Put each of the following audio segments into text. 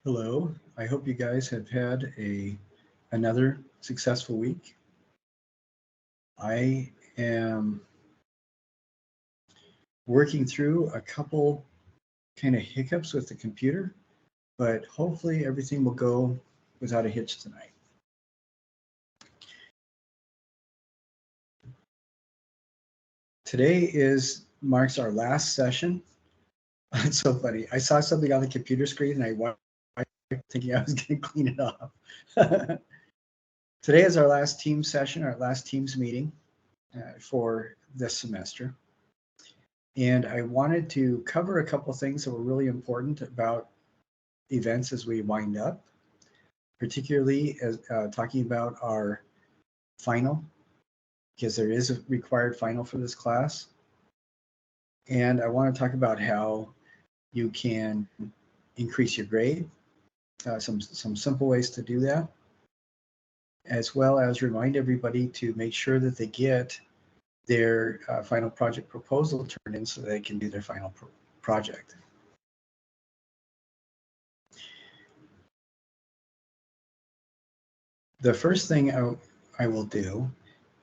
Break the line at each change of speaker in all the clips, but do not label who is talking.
Hello, I hope you guys have had another successful week. I am working through a couple kind of hiccups with the computer, but hopefully everything will go without a hitch tonight. Today marks our last session. It's so funny. I saw something on the computer screen and I wiped thinking I was going to clean it off. Today is our last team session, our last teams meeting for this semester. And I wanted to cover a couple things that were really important about events as we wind up, particularly as talking about our final, because there is a required final for this class. And I want to talk about how you can increase your grade, some simple ways to do that, as well as remind everybody to make sure that they get their final project proposal turned in so they can do their final project. The first thing I will do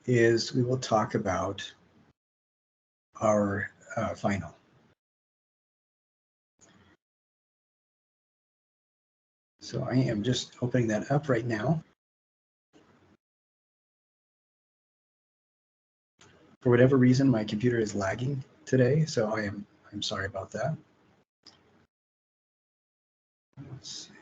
is we will talk about our final. So I am just opening that up right now. For whatever reason, my computer is lagging today, so I'm sorry about that. Let's see.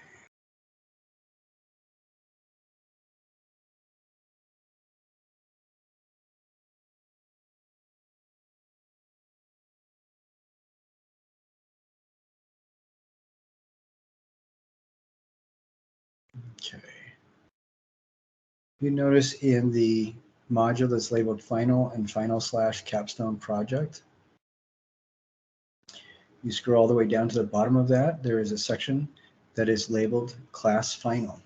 Okay. You notice in the module that's labeled final and final/capstone project, you scroll all the way down to the bottom of that, there is a section that is labeled class final.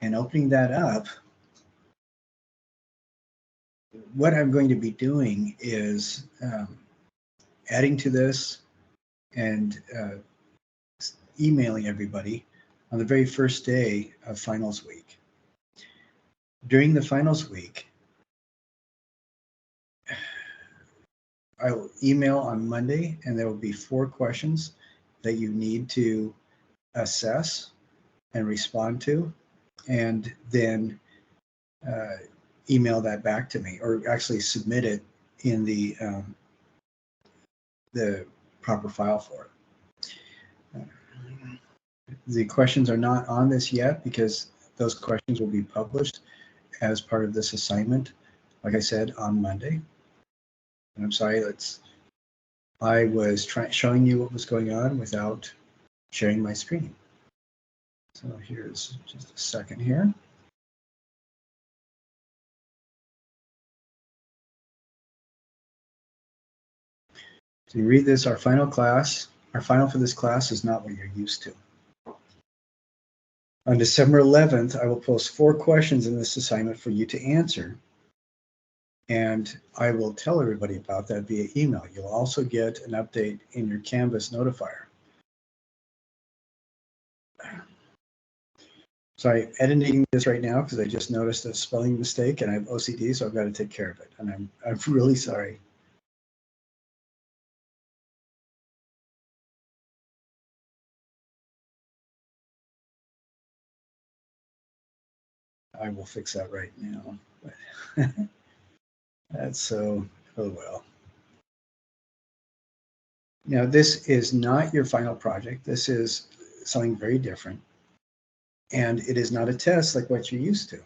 And opening that up, what I'm going to be doing is adding to this and emailing everybody on the very first day of finals week. During the finals week, I will email on Monday, and there will be 4 questions that you need to assess and respond to, and then email that back to me, or actually submit it in the proper file for it. The questions are not on this yet because those questions will be published as part of this assignment, like I said, on Monday. And I'm sorry, I was showing you what was going on without sharing my screen. So here's just a second here. So you read this, our final for this class is not what you're used to. On December 11th, I will post 4 questions in this assignment for you to answer. And I will tell everybody about that via email. You'll also get an update in your Canvas notifier. So I'm editing this right now because I just noticed a spelling mistake and I have OCD, so I've got to take care of it. And I'm really sorry. I will fix that right now. That's so, oh well. Now, this is not your final project. This is something very different. And it is not a test like what you're used to.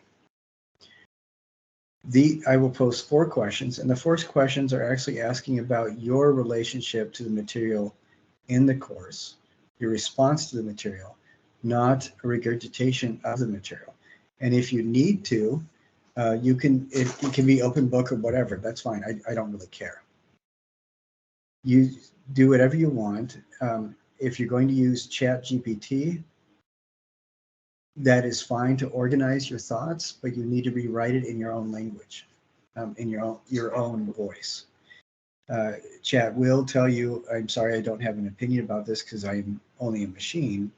I will post 4 questions, and the 4 questions are actually asking about your relationship to the material in the course, your response to the material, not a regurgitation of the material. And if you need to, it can be open book or whatever. That's fine. I don't really care. You do whatever you want. If you're going to use ChatGPT, that is fine to organize your thoughts, but you need to rewrite it in your own language, in your own voice. Chat will tell you, I'm sorry, I don't have an opinion about this because I'm only a machine,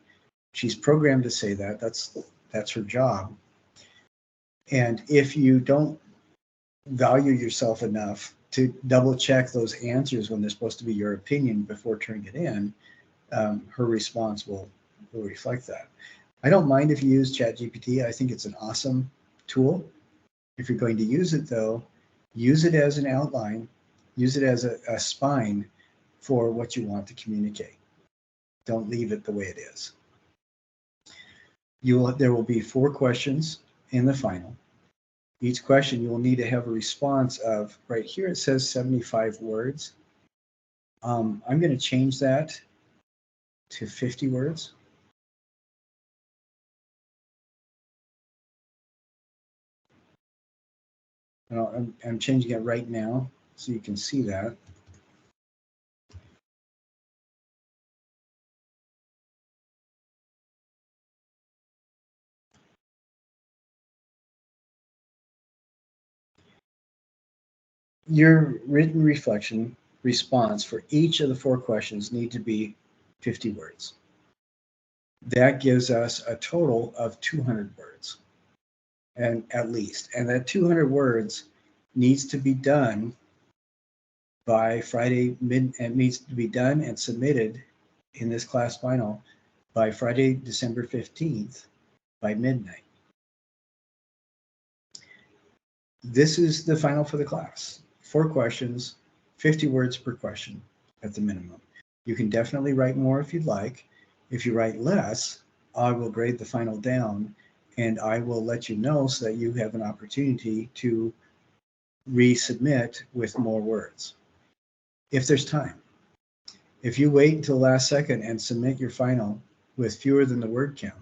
She's programmed to say that. That's her job. And if you don't value yourself enough to double check those answers when they're supposed to be your opinion before turning it in, her response will reflect that. I don't mind if you use ChatGPT. I think it's an awesome tool. If you're going to use it, though, use it as an outline, use it as a spine for what you want to communicate. Don't leave it the way it is. There will be 4 questions in the final. Each question you will need to have a response of, right here it says 75 words. I'm going to change that to 50 words. And I'm changing it right now so you can see that. Your written reflection response for each of the 4 questions need to be 50 words. That gives us a total of 200 words, and at least. And that 200 words needs to be done by Friday and needs to be done and submitted in this class final by Friday, December 15th by midnight. This is the final for the class. 4 questions, 50 words per question at the minimum. You can definitely write more if you'd like. If you write less, I will grade the final down and I will let you know so that you have an opportunity to resubmit with more words. If there's time. If you wait until the last second and submit your final with fewer than the word count,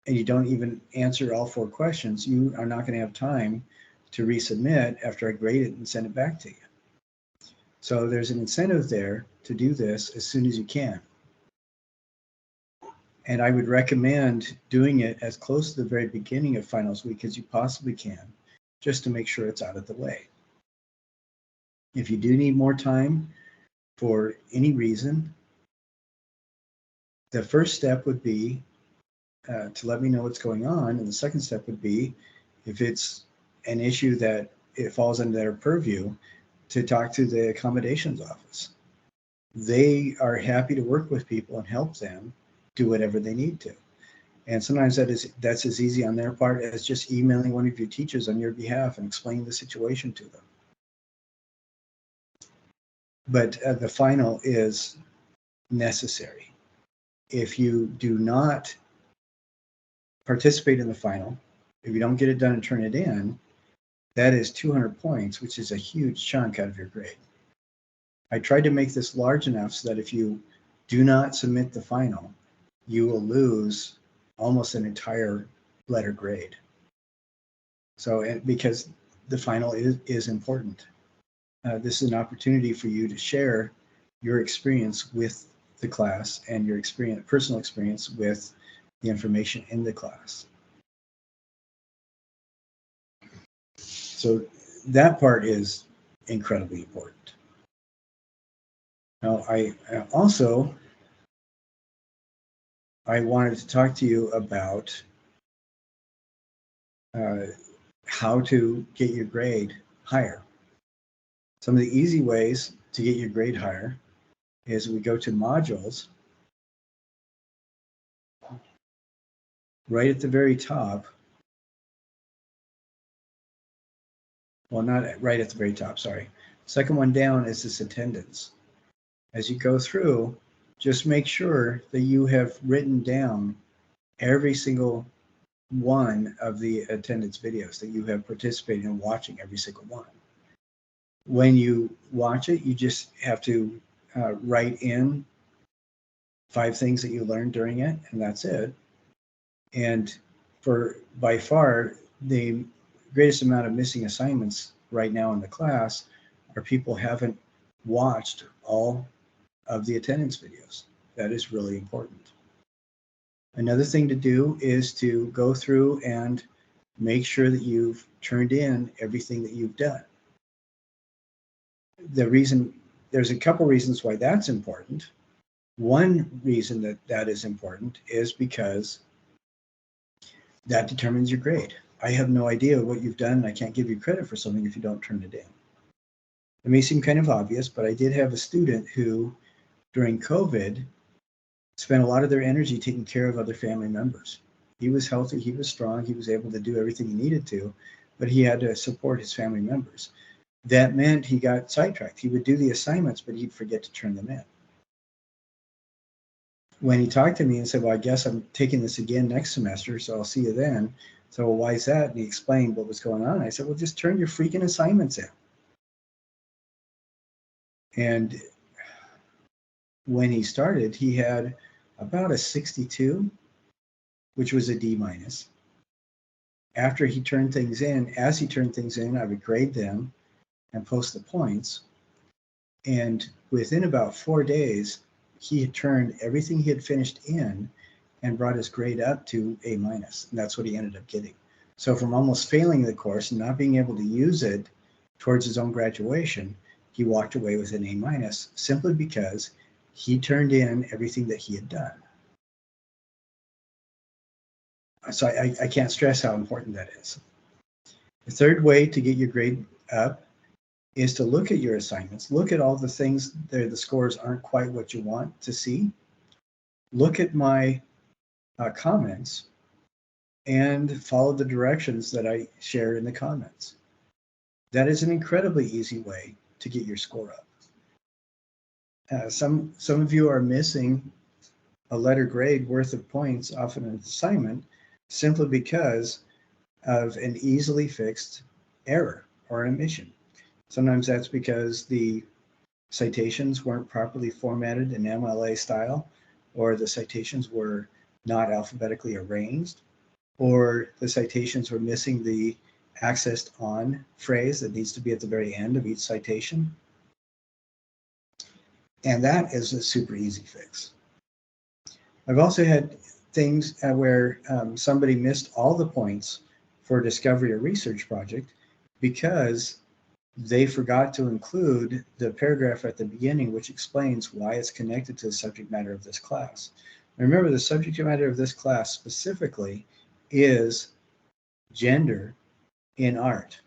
and you don't even answer all 4 questions, you are not going to have time to resubmit after I grade it and send it back to you. So there's an incentive there to do this as soon as you can. And I would recommend doing it as close to the very beginning of finals week as you possibly can, just to make sure it's out of the way. If you do need more time for any reason, the first step would be to let me know what's going on. And the second step would be, if it's an issue that it falls under their purview, to talk to the accommodations office. They are happy to work with people and help them do whatever they need to. And sometimes that's as easy on their part as just emailing one of your teachers on your behalf and explaining the situation to them. But the final is necessary. If you do not participate in the final, if you don't get it done and turn it in, that is 200 points, which is a huge chunk out of your grade. I tried to make this large enough so that if you do not submit the final, you will lose almost an entire letter grade. So, because the final is important. This is an opportunity for you to share your experience with the class and your personal experience with the information in the class. So that part is incredibly important. Now, I wanted to talk to you about how to get your grade higher. Some of the easy ways to get your grade higher is we go to modules. Right at the very top, well, not right at the very top, sorry. Second one down is this attendance. As you go through, just make sure that you have written down every single one of the attendance videos, that you have participated in watching every single one. When you watch it, you just have to write in 5 things that you learned during it, and that's it. And for by far the greatest amount of missing assignments right now in the class are people haven't watched all of the attendance videos. That is really important. Another thing to do is to go through and make sure that you've turned in everything that you've done. There's a couple reasons why that's important. One reason that that is important is because that determines your grade. I have no idea what you've done, and I can't give you credit for something if you don't turn it in. It may seem kind of obvious, but I did have a student who, during COVID, spent a lot of their energy taking care of other family members. He was healthy, he was strong, he was able to do everything he needed to, but he had to support his family members. That meant he got sidetracked. He would do the assignments, but he'd forget to turn them in. When he talked to me and said, well, I guess I'm taking this again next semester, so I'll see you then. So, well, why is that? And he explained what was going on. I said, well, just turn your freaking assignments in. And when he started, he had about a 62, which was a D minus. After he turned things in, as he turned things in, I would grade them and post the points. And within about 4 days, he had turned everything he had finished in and brought his grade up to A minus. And that's what he ended up getting. So from almost failing the course and not being able to use it towards his own graduation, he walked away with an A minus simply because he turned in everything that he had done. So I can't stress how important that is. The third way to get your grade up is to look at your assignments, look at all the things that the scores aren't quite what you want to see. Look at my comments and follow the directions that I share in the comments. That is an incredibly easy way to get your score up. Some of you are missing a letter grade worth of points off an assignment simply because of an easily fixed error or omission. Sometimes that's because the citations weren't properly formatted in MLA style, or the citations were not alphabetically arranged, or the citations were missing the accessed on phrase that needs to be at the very end of each citation. And that is a super easy fix. I've also had things where somebody missed all the points for a discovery or research project because they forgot to include the paragraph at the beginning which explains why it's connected to the subject matter of this class. Now remember, the subject matter of this class specifically is gender in art,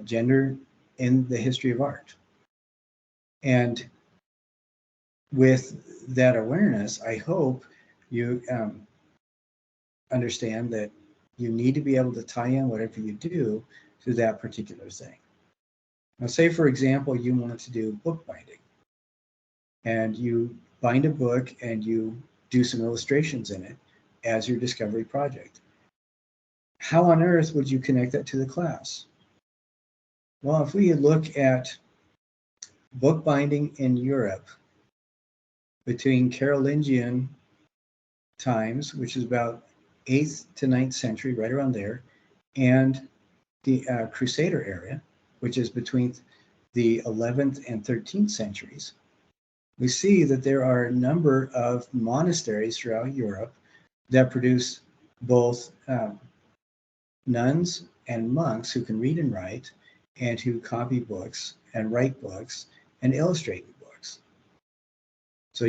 gender in the history of art. And with that awareness, I hope you understand that you need to be able to tie in whatever you do to that particular thing. Now, say, for example, you want to do bookbinding, and you bind a book and you do some illustrations in it as your discovery project. How on earth would you connect that to the class? Well, if we look at bookbinding in Europe between Carolingian times, which is about 8th to 9th century, right around there, and the Crusader area, which is between the 11th and 13th centuries, we see that there are a number of monasteries throughout Europe that produce both nuns and monks who can read and write, and who copy books and write books and illustrate books. So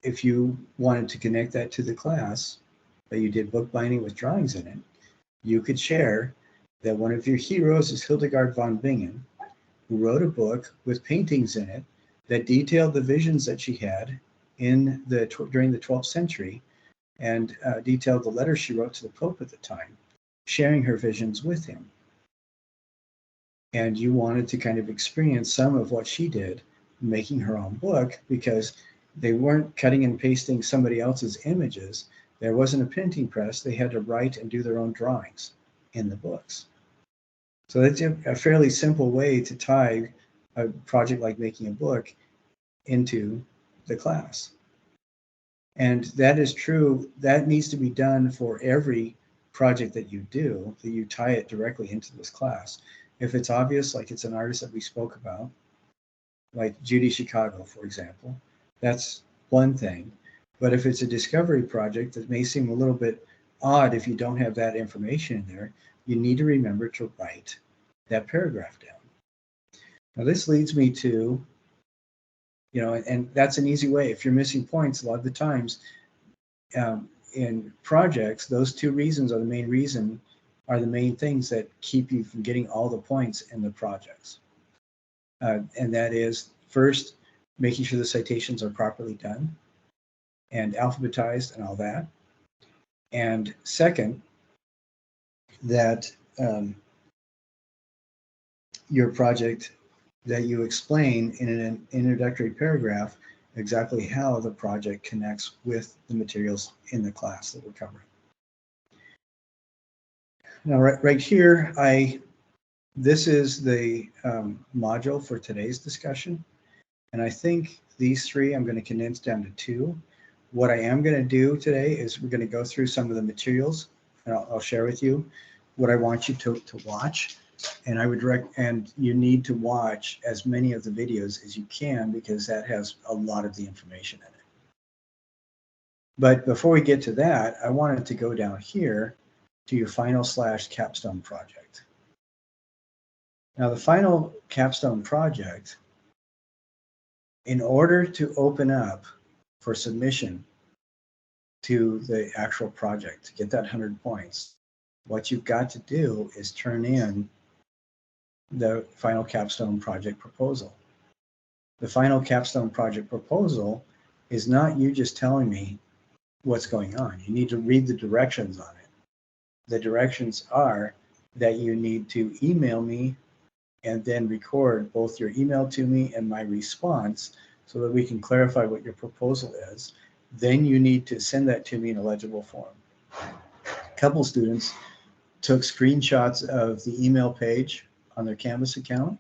if you wanted to connect that to the class, that you did bookbinding with drawings in it, you could share that one of your heroes is Hildegard von Bingen, who wrote a book with paintings in it that detailed the visions that she had in during the 12th century, and detailed the letters she wrote to the Pope at the time, sharing her visions with him. And you wanted to kind of experience some of what she did, making her own book, because they weren't cutting and pasting somebody else's images. There wasn't a printing press. They had to write and do their own drawings in the books. So that's a fairly simple way to tie a project like making a book into the class. And that is true. That needs to be done for every project that you do, that you tie it directly into this class. If it's obvious, like it's an artist that we spoke about, like Judy Chicago, for example, that's one thing. But if it's a discovery project that may seem a little bit odd if you don't have that information in there, you need to remember to write that paragraph down. Now, this leads me to and that's an easy way. If you're missing points, a lot of the times in projects, those two reasons are the main things that keep you from getting all the points in the projects. And that is, first, making sure the citations are properly done and alphabetized and all that. And second, that your project, that you explain in an introductory paragraph exactly how the project connects with the materials in the class that we're covering. Now, right here, this is the module for today's discussion. And I think these three I'm going to condense down to two. What I am going to do today is we're going to go through some of the materials, and I'll share with you what I want you to watch. And I would direct, and you need to watch as many of the videos as you can, because that has a lot of the information in it. But before we get to that, I wanted to go down here to your final/capstone project. Now, the final capstone project, in order to open up for submission to the actual project, to get that 100 points, what you've got to do is turn in the final capstone project proposal. The final capstone project proposal is not you just telling me what's going on. You need to read the directions on it. The directions are that you need to email me and then record both your email to me and my response so that we can clarify what your proposal is. Then you need to send that to me in a legible form. A couple students took screenshots of the email page on their Canvas account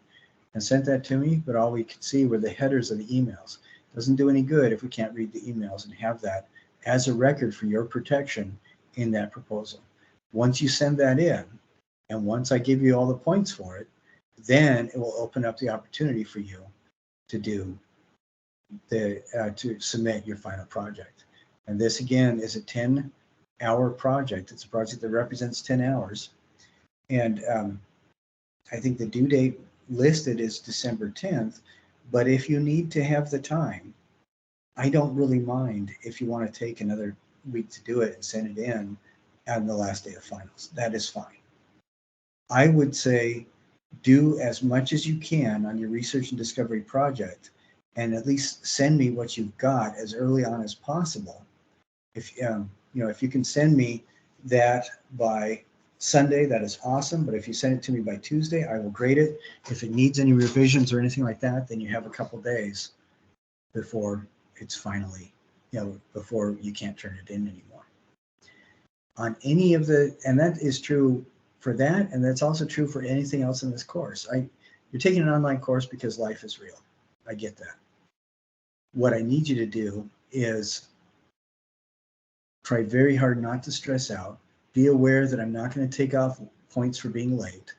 and sent that to me, but all we could see were the headers of the emails. Doesn't do any good if we can't read the emails and have that as a record for your protection in that proposal. Once you send that in, and once I give you all the points for it, then it will open up the opportunity for you to do to submit your final project. And this again is a 10-hour project. It's a project that represents 10 hours. And I think the due date listed is December 10th, but if you need to have the time, I don't really mind if you want to take another week to do it and send it in on the last day of finals. That is fine. I would say do as much as you can on your research and discovery project, and at least send me what you've got as early on as possible. If if you can send me that by Sunday, that is awesome. But if you send it to me by Tuesday, I will grade it. If it needs any revisions or anything like that, then you have a couple days before it's finally, before you can't turn it in anymore. On any of the, and that is true for that, and that's also true for anything else in this course. You're taking an online course because life is real. I get that. What I need you to do is try very hard not to stress out. Be aware that I'm not going to take off points for being late,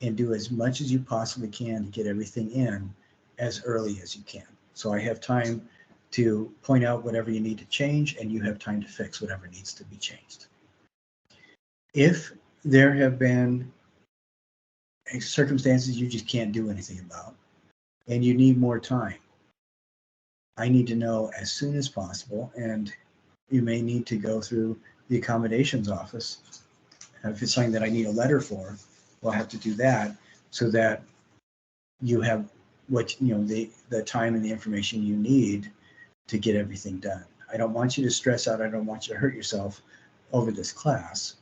and do as much as you possibly can to get everything in as early as you can. So I have time to point out whatever you need to change, and you have time to fix whatever needs to be changed. If there have been circumstances you just can't do anything about, and you need more time, I need to know as soon as possible, and you may need to go through the accommodations office. If it's something that I need a letter for, we'll have to do that so that you have what the time and the information you need to get everything done. I don't want you to stress out. I don't want you to hurt yourself over this class.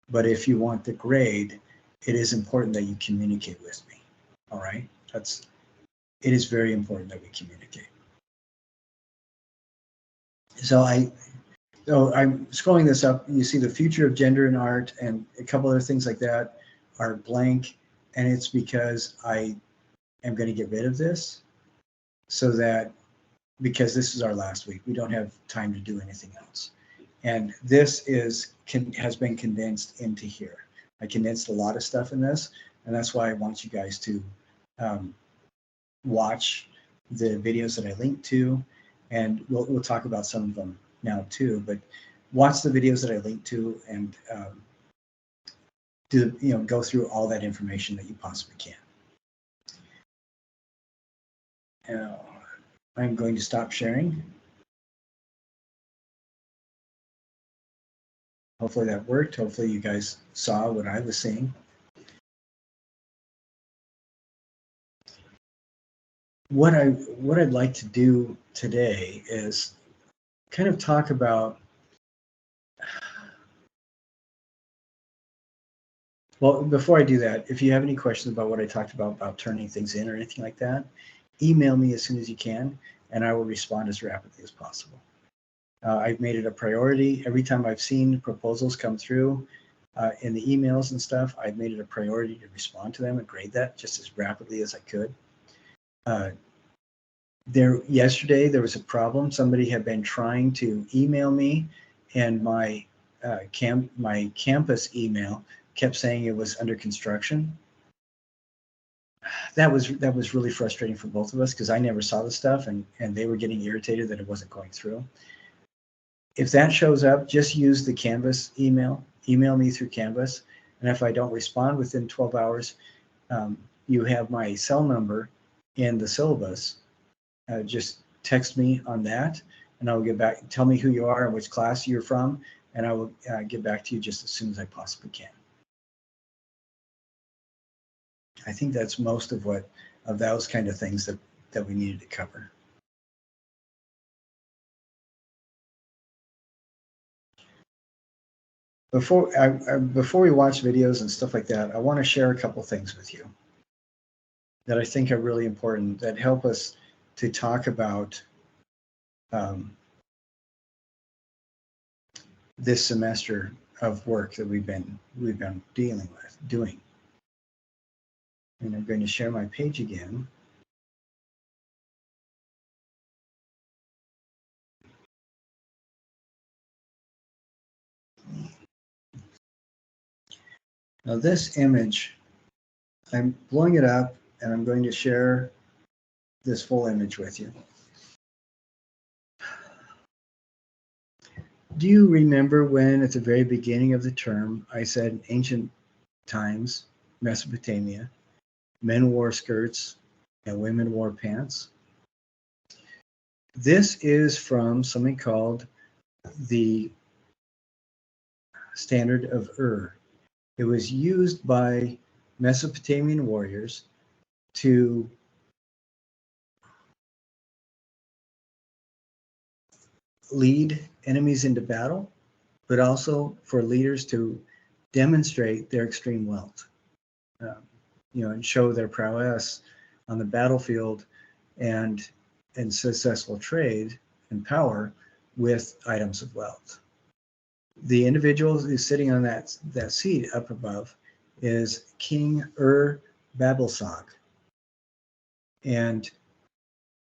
But if you want the grade, it is important that you communicate with me. All right? It is very important that we communicate. So I'm scrolling this up. You see the future of gender in art and a couple other things like that are blank, and it's because I am going to get rid of this because this is our last week. We don't have time to do anything else. And this has been condensed into here. I condensed a lot of stuff in this, and that's why I want you guys to watch the videos that I linked to, and we'll talk about some of them now too. But watch the videos that I linked to, and go through all that information that you possibly can. Now, I'm going to stop sharing. Hopefully that worked. Hopefully you guys saw what I was seeing. What I'd like to do today is kind of talk about, well, before I do that, if you have any questions about what I talked about turning things in or anything like that, email me as soon as you can, and I will respond as rapidly as possible. I've made it a priority. Every time I've seen proposals come through in the emails and stuff, I've made it a priority to respond to them and grade that just as rapidly as I could. Yesterday there was a problem. Somebody had been trying to email me, and my campus email kept saying it was under construction. That was really frustrating for both of us because I never saw the stuff, and they were getting irritated that it wasn't going through. If that shows up, just use the Canvas email me through Canvas, and if I don't respond within 12 hours, you have my cell number in the syllabus. Just text me on that, and I will get back. Tell me who you are and which class you're from, and I will get back to you just as soon as I possibly can. I think that's most of those kind of things that we needed to cover. Before we watch videos and stuff like that, I want to share a couple things with you that I think are really important that help us to talk about this semester of work that we've been doing. And I'm going to share my page again. Now this image, I'm blowing it up and I'm going to share this full image with you. Do you remember when at the very beginning of the term I said ancient times, Mesopotamia, men wore skirts and women wore pants? This is from something called the Standard of Ur. It was used by Mesopotamian warriors to lead enemies into battle, but also for leaders to demonstrate their extreme wealth, and show their prowess on the battlefield and successful trade and power with items of wealth. The individual who's sitting on that seat up above is King Ur-Babelsag, and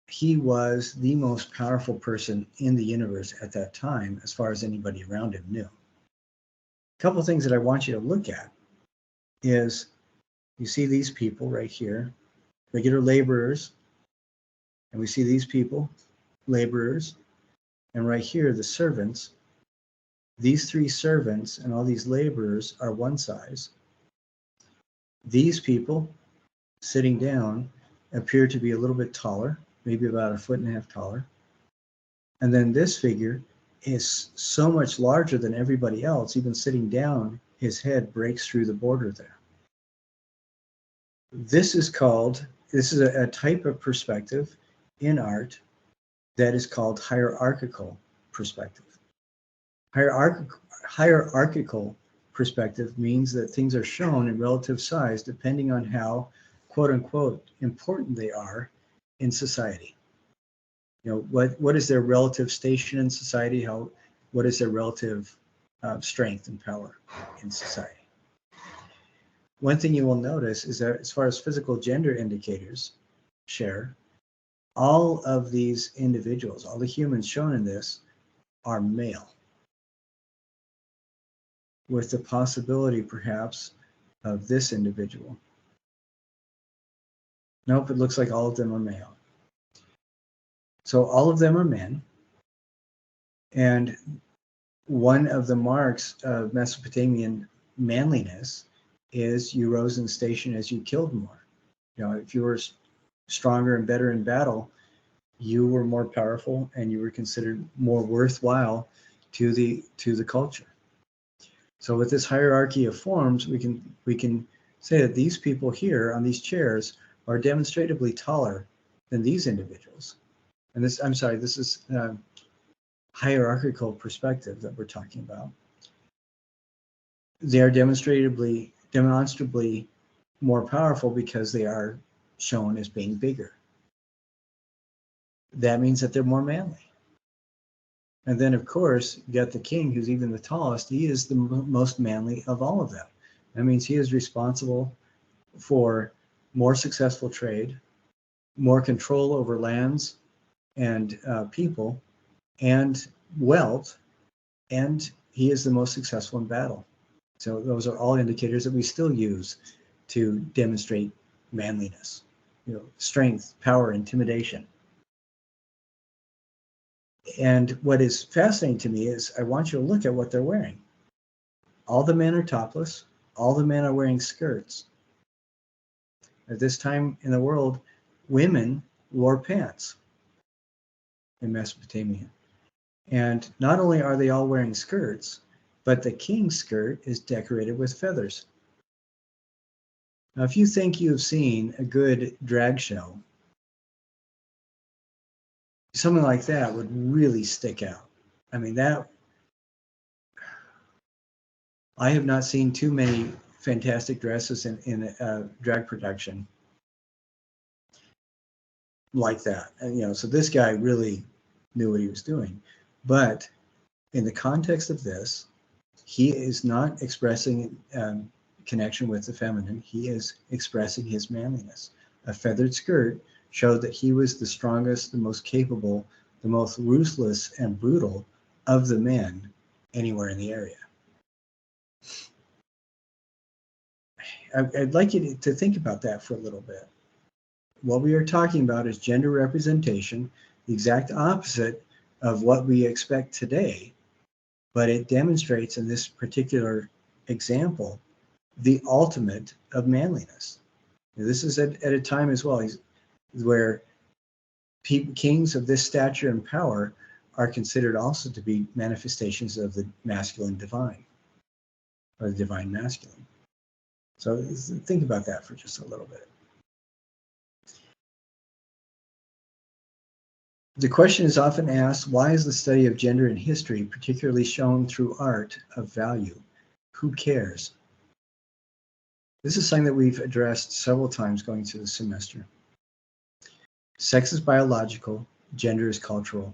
he was the most powerful person in the universe at that time, as far as anybody around him knew. A couple of things that I want you to look at is, you see these people right here, regular laborers, and we see these people, laborers, and right here, the servants. These three servants and all these laborers are one size. These people sitting down appear to be a little bit taller, maybe about 1.5 feet taller. And then this figure is so much larger than everybody else. Even sitting down, his head breaks through the border there. This is a type of perspective in art that is called hierarchical perspective. Hierarchical perspective means that things are shown in relative size depending on how, quote unquote, important they are in society. What is their relative station in society? What is their relative strength and power in society? One thing you will notice is that as far as physical gender indicators share, all of these individuals, all the humans shown in this, are male, with the possibility perhaps of this individual. Nope, it looks like all of them are male. So all of them are men, and one of the marks of Mesopotamian manliness is you rose in station as you killed more. If you were stronger and better in battle, you were more powerful and you were considered more worthwhile to the culture. So with this hierarchy of forms, we can say that these people here on these chairs are demonstrably taller than these individuals. And this, I'm sorry, this is hierarchical perspective that we're talking about. They are demonstrably more powerful because they are shown as being bigger. That means that they're more manly. And then, of course, you got the king, who's even the tallest. He is the most manly of all of them. That means he is responsible for more successful trade, more control over lands and people, and wealth, and he is the most successful in battle. So those are all indicators that we still use to demonstrate manliness, strength, power, intimidation. And what is fascinating to me is I want you to look at what they're wearing. All the men are topless. All the men are wearing skirts. At this time in the world, women wore pants in Mesopotamia. And not only are they all wearing skirts, but the king's skirt is decorated with feathers. Now, if you think you've seen a good drag show, something like that would really stick out. I mean, I have not seen too many fantastic dresses in drag production like that. And, so this guy really knew what he was doing. But in the context of this, he is not expressing connection with the feminine. He is expressing his manliness. A feathered skirt showed that he was the strongest, the most capable, the most ruthless and brutal of the men anywhere in the area. I'd like you to think about that for a little bit. What we are talking about is gender representation, the exact opposite of what we expect today, but it demonstrates in this particular example the ultimate of manliness. This is at a time as well where kings of this stature and power are considered also to be manifestations of the masculine divine, or the divine masculine. So think about that for just a little bit. The question is often asked, why is the study of gender in history, particularly shown through art, of value? Who cares? This is something that we've addressed several times going through the semester. Sex is biological, gender is cultural,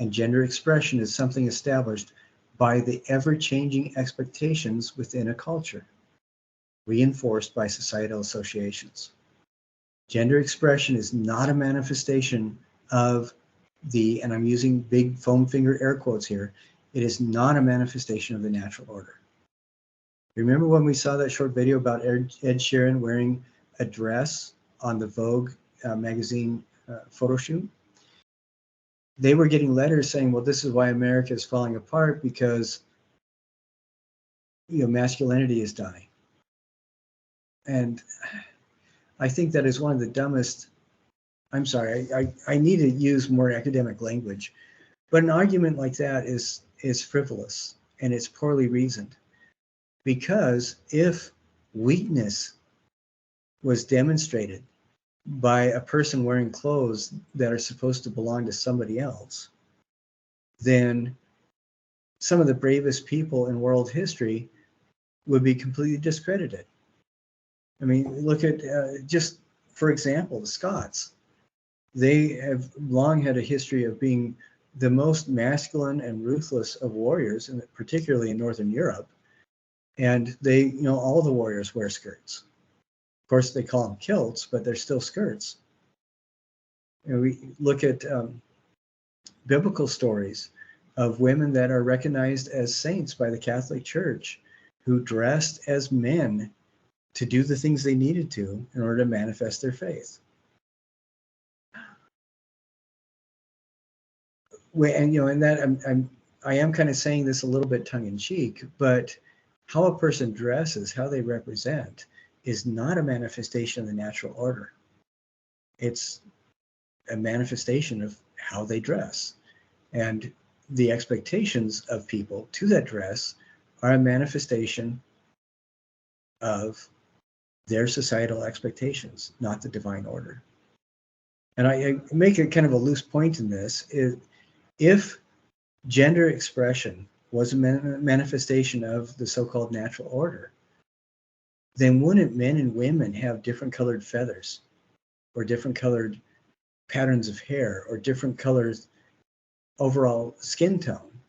and gender expression is something established by the ever-changing expectations within a culture, reinforced by societal associations. Gender expression is not a manifestation of and I'm using big foam finger air quotes here, it is not a manifestation of the natural order. Remember when we saw that short video about Ed Sheeran wearing a dress on the Vogue magazine photo shoot? They were getting letters saying, well, this is why America is falling apart, because masculinity is dying. And I think that is one of the dumbest, I'm sorry, I need to use more academic language, but an argument like that is frivolous and it's poorly reasoned. Because if weakness was demonstrated by a person wearing clothes that are supposed to belong to somebody else, then some of the bravest people in world history would be completely discredited. I mean, look at just, for example, the Scots. They have long had a history of being the most masculine and ruthless of warriors, and particularly in Northern Europe. And they, all the warriors wear skirts. Of course, they call them kilts, but they're still skirts. We look at biblical stories of women that are recognized as saints by the Catholic Church, who dressed as men to do the things they needed to in order to manifest their faith. And that I am kind of saying this a little bit tongue in cheek, but how a person dresses, how they represent, is not a manifestation of the natural order. It's a manifestation of how they dress. And the expectations of people to that dress are a manifestation of their societal expectations, not the divine order. And I make a kind of a loose point in this. If gender expression was a manifestation of the so-called natural order, then wouldn't men and women have different colored feathers or different colored patterns of hair or different colors overall skin tone,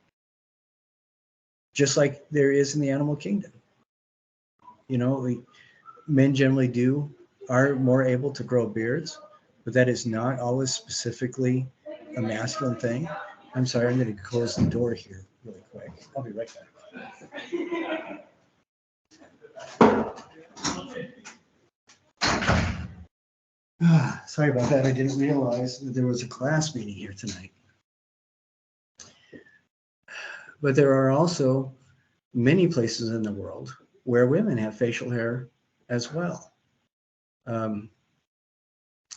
just like there is in the animal kingdom? You know, men generally are more able to grow beards, but that is not always specifically a masculine thing. I'm sorry, I'm going to close the door here really quick. I'll be right back. Sorry about that. I didn't realize that there was a class meeting here tonight. But there are also many places in the world where women have facial hair as well.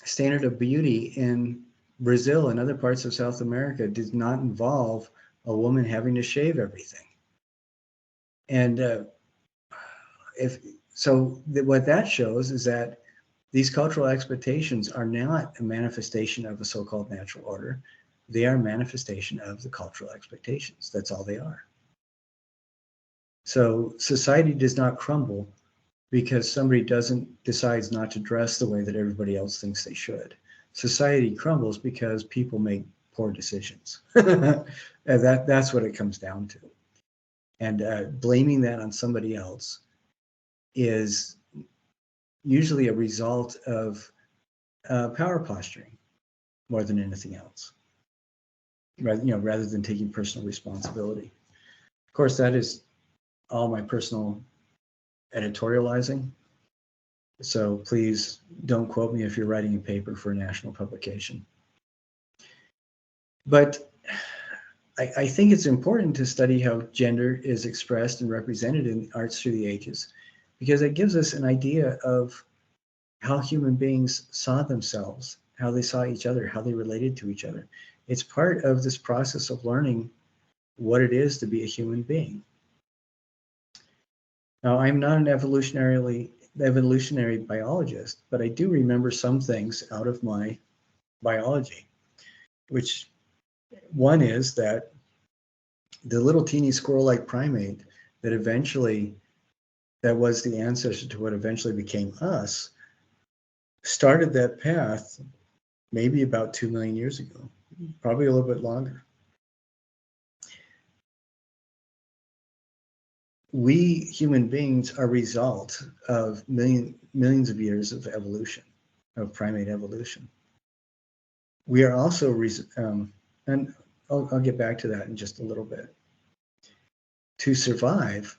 Standard of beauty in Brazil and other parts of South America does not involve a woman having to shave everything. And what that shows is that these cultural expectations are not a manifestation of a so-called natural order. They are a manifestation of the cultural expectations. That's all they are. So society does not crumble because somebody decides not to dress the way that everybody else thinks they should. Society crumbles because people make poor decisions. And that's what it comes down to. And blaming that on somebody else is usually a result of power posturing more than anything else, rather than taking personal responsibility. Of course, that is all my personal editorializing. So please don't quote me if you're writing a paper for a national publication. But I think it's important to study how gender is expressed and represented in arts through the ages, because it gives us an idea of how human beings saw themselves, how they saw each other, how they related to each other. It's part of this process of learning what it is to be a human being. Now, I'm not an evolutionary biologist, but I do remember some things out of my biology, which one is that the little teeny squirrel-like primate that was the ancestor to what eventually became us, started that path maybe about 2 million years ago, probably a little bit longer. We human beings are a result of millions of years of evolution, of primate evolution. We are also, and I'll get back to that in just a little bit. To survive,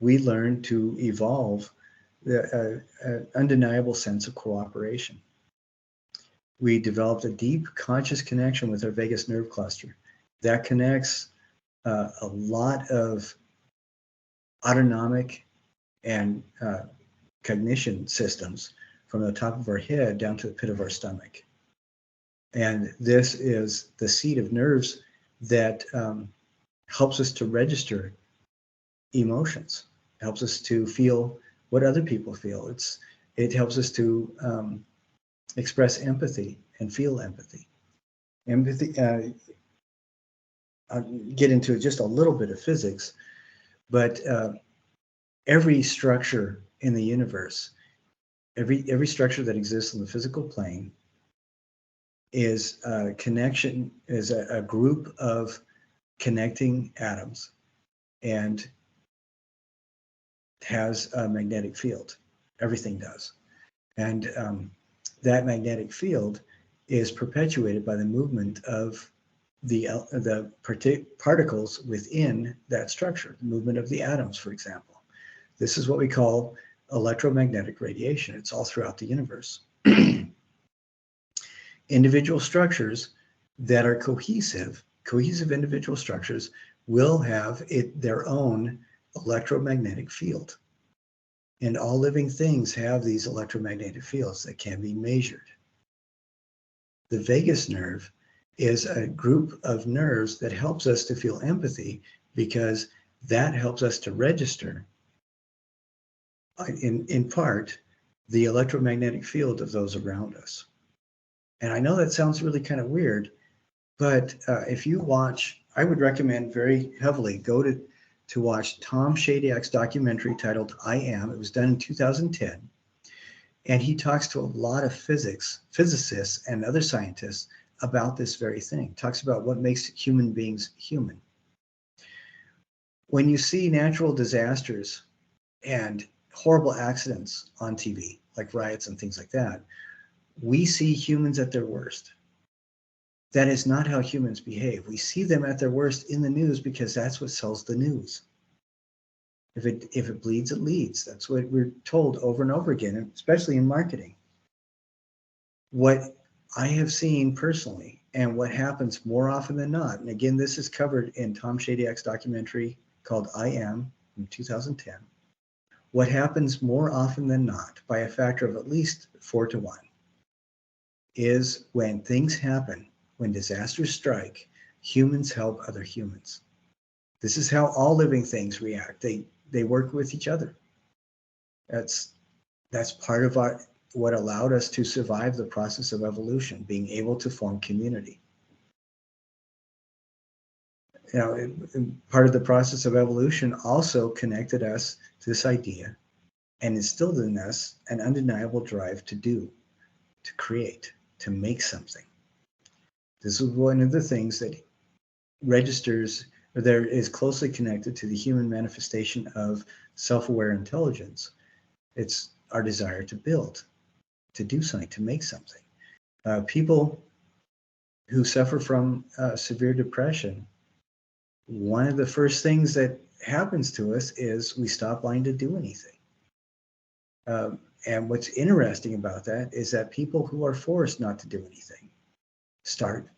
we learn to evolve an undeniable sense of cooperation. We developed a deep conscious connection with our vagus nerve cluster that connects a lot of autonomic and cognition systems from the top of our head down to the pit of our stomach. And this is the seat of nerves that helps us to register emotions, helps us to feel what other people feel. It helps us to express empathy and feel empathy. I'll get into just a little bit of physics, but every structure in the universe, every structure that exists on the physical plane is a connection, is a group of connecting atoms and has a magnetic field. Everything does. And that magnetic field is perpetuated by the movement of the particles within that structure, the movement of the atoms, for example. This is what we call electromagnetic radiation. It's all throughout the universe. Individual structures that are cohesive individual structures will have their own electromagnetic field. And all living things have these electromagnetic fields that can be measured. The vagus nerve is a group of nerves that helps us to feel empathy because that helps us to register, in part, the electromagnetic field of those around us. And I know that sounds really kind of weird, but if you watch, I would recommend very heavily to watch Tom Shadyack's documentary titled I Am. It was done in 2010. And he talks to a lot of physicists and other scientists about this very thing. Talks about what makes human beings human. When you see natural disasters and horrible accidents on TV, like riots and things like that, we see humans at their worst. That is not how humans behave. We see them at their worst in the news because that's what sells the news. If it bleeds, it leads. That's what we're told over and over again, especially in marketing. What I have seen personally, and what happens more often than not, and again, this is covered in Tom Shadyack's documentary called I Am from 2010. What happens more often than not, by a factor of at least 4 to 1, is when things happen, when disasters strike, humans help other humans. This is how all living things react. They work with each other. That's part of what allowed us to survive the process of evolution, being able to form community. You know, part of the process of evolution also connected us to this idea and instilled in us an undeniable drive to do, to create, to make something. This is one of the things that registers, or there is closely connected to the human manifestation of self-aware intelligence. It's our desire to build, to do something, to make something. People who suffer from severe depression, one of the first things that happens to us is we stop wanting to do anything. And what's interesting about that is that people who are forced not to do anything start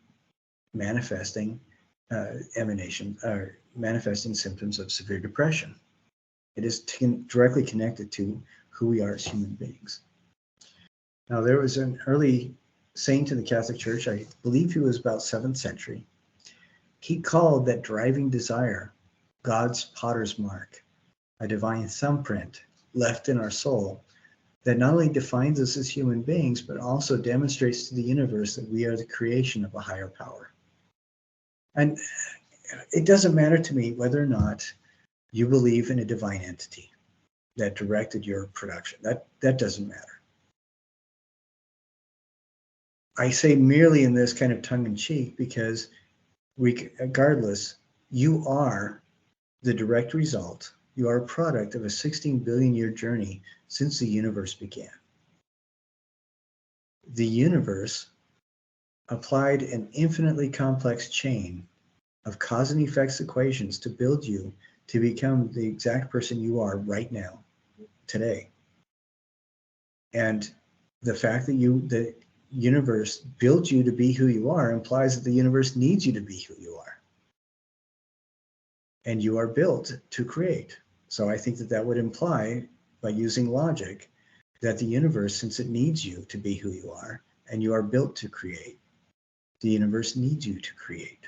manifesting manifesting symptoms of severe depression. It is directly connected to who we are as human beings. Now, there was an early saint in the Catholic Church, I believe he was about 7th century. He called that driving desire God's potter's mark, a divine thumbprint left in our soul that not only defines us as human beings, but also demonstrates to the universe that we are the creation of a higher power. And it doesn't matter to me whether or not you believe in a divine entity that directed your production. That doesn't matter. I say merely in this kind of tongue-in-cheek because regardless, you are the direct result. You are a product of a 16 billion year journey since the universe began. The universe applied an infinitely complex chain of cause and effects equations to build you to become the exact person you are right now, today. And the fact that the universe built you to be who you are implies that the universe needs you to be who you are. And you are built to create. So I think that would imply, by using logic, that the universe, since it needs you to be who you are, and you are built to create, the universe needs you to create.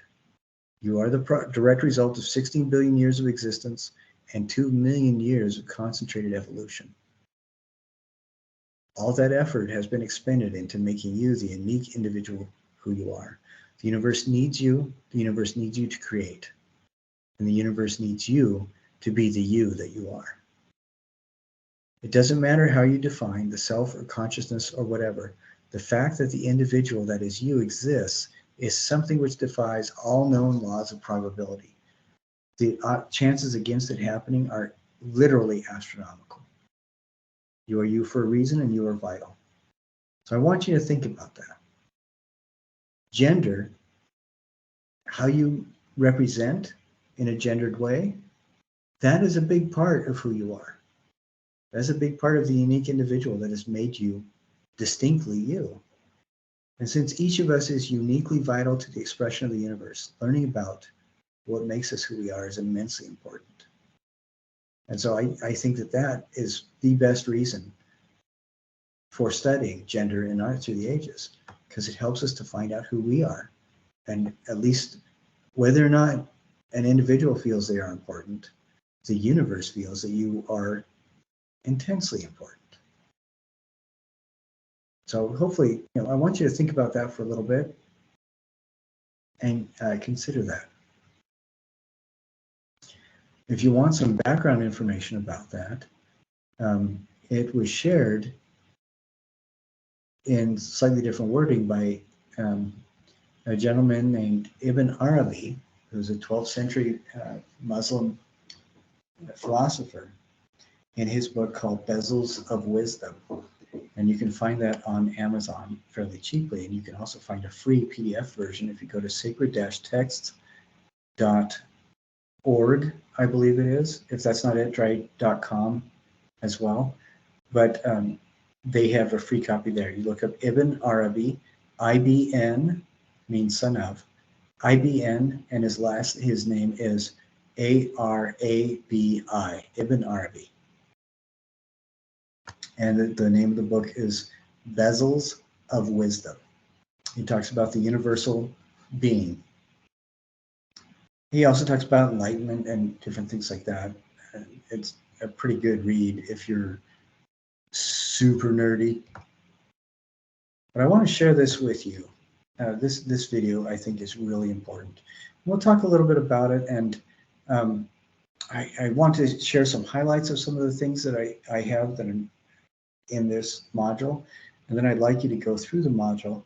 You are the direct result of 16 billion years of existence and 2 million years of concentrated evolution. All that effort has been expended into making you the unique individual who you are. The universe needs you. The universe needs you to create. And the universe needs you to be the you that you are. It doesn't matter how you define the self or consciousness or whatever. The fact that the individual that is you exists is something which defies all known laws of probability. The chances against it happening are literally astronomical. You are you for a reason, and you are vital. So I want you to think about that. Gender, how you represent in a gendered way, that is a big part of who you are. That's a big part of the unique individual that has made you distinctly you. And since each of us is uniquely vital to the expression of the universe, learning about what makes us who we are is immensely important. And so I think that is the best reason for studying gender in art through the ages. because it helps us to find out who we are, and at least whether or not an individual feels they are important, the universe feels that you are intensely important. So hopefully, I want you to think about that for a little bit and consider that. If you want some background information about that, it was shared in slightly different wording by a gentleman named Ibn Arabi, who's a 12th century Muslim philosopher, in his book called Bezels of Wisdom. And you can find that on Amazon fairly cheaply. And you can also find a free PDF version if you go to sacred-text.org, I believe it is. If that's not it, try .com as well. But they have a free copy there. You look up Ibn Arabi, IBN means son of, IBN, and his name is Arabi, Ibn Arabi. And the name of the book is Bezels of Wisdom. He talks about the universal being. He also talks about enlightenment and different things like that. It's a pretty good read if you're super nerdy. But I want to share this with you. This video, I think, is really important. We'll talk a little bit about it, and I want to share some highlights of some of the things that I have that are in this module, and then I'd like you to go through the module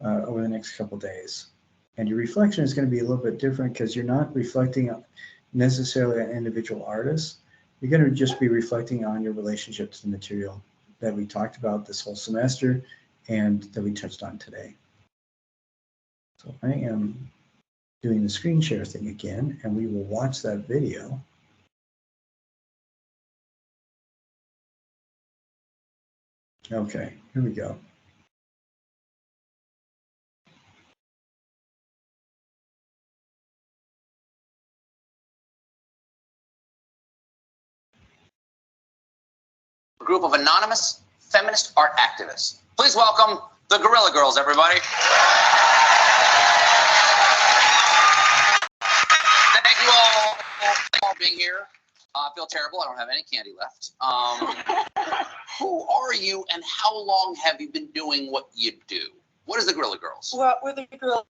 over the next couple days. And your reflection is going to be a little bit different because you're not reflecting necessarily on individual artists. You're going to just be reflecting on your relationship to the material that we talked about this whole semester and that we touched on today. So I am doing the screen share thing again, and we will watch that video. Okay, here we go.
A group of anonymous feminist art activists. Please welcome the Gorilla Girls, everybody. Thank you all for being here. I feel terrible. I don't have any candy left. Who are you, and how long have you been doing what you do? What is the Gorilla Girls?
Well, we're the Gorilla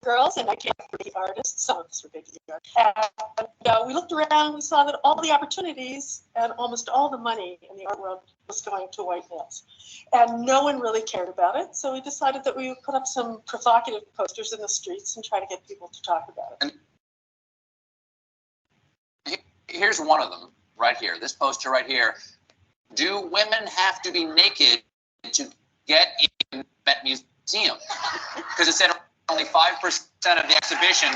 Girls, and I came up with the artists. Some of us were big artists. And we looked around, we saw that all the opportunities and almost all the money in the art world was going to white males. And no one really cared about it, so we decided that we would put up some provocative posters in the streets and try to get people to talk about it.
And here's one of them right here, this poster right here. Do women have to be naked to get in that museum? Because it said only 5% of the exhibition.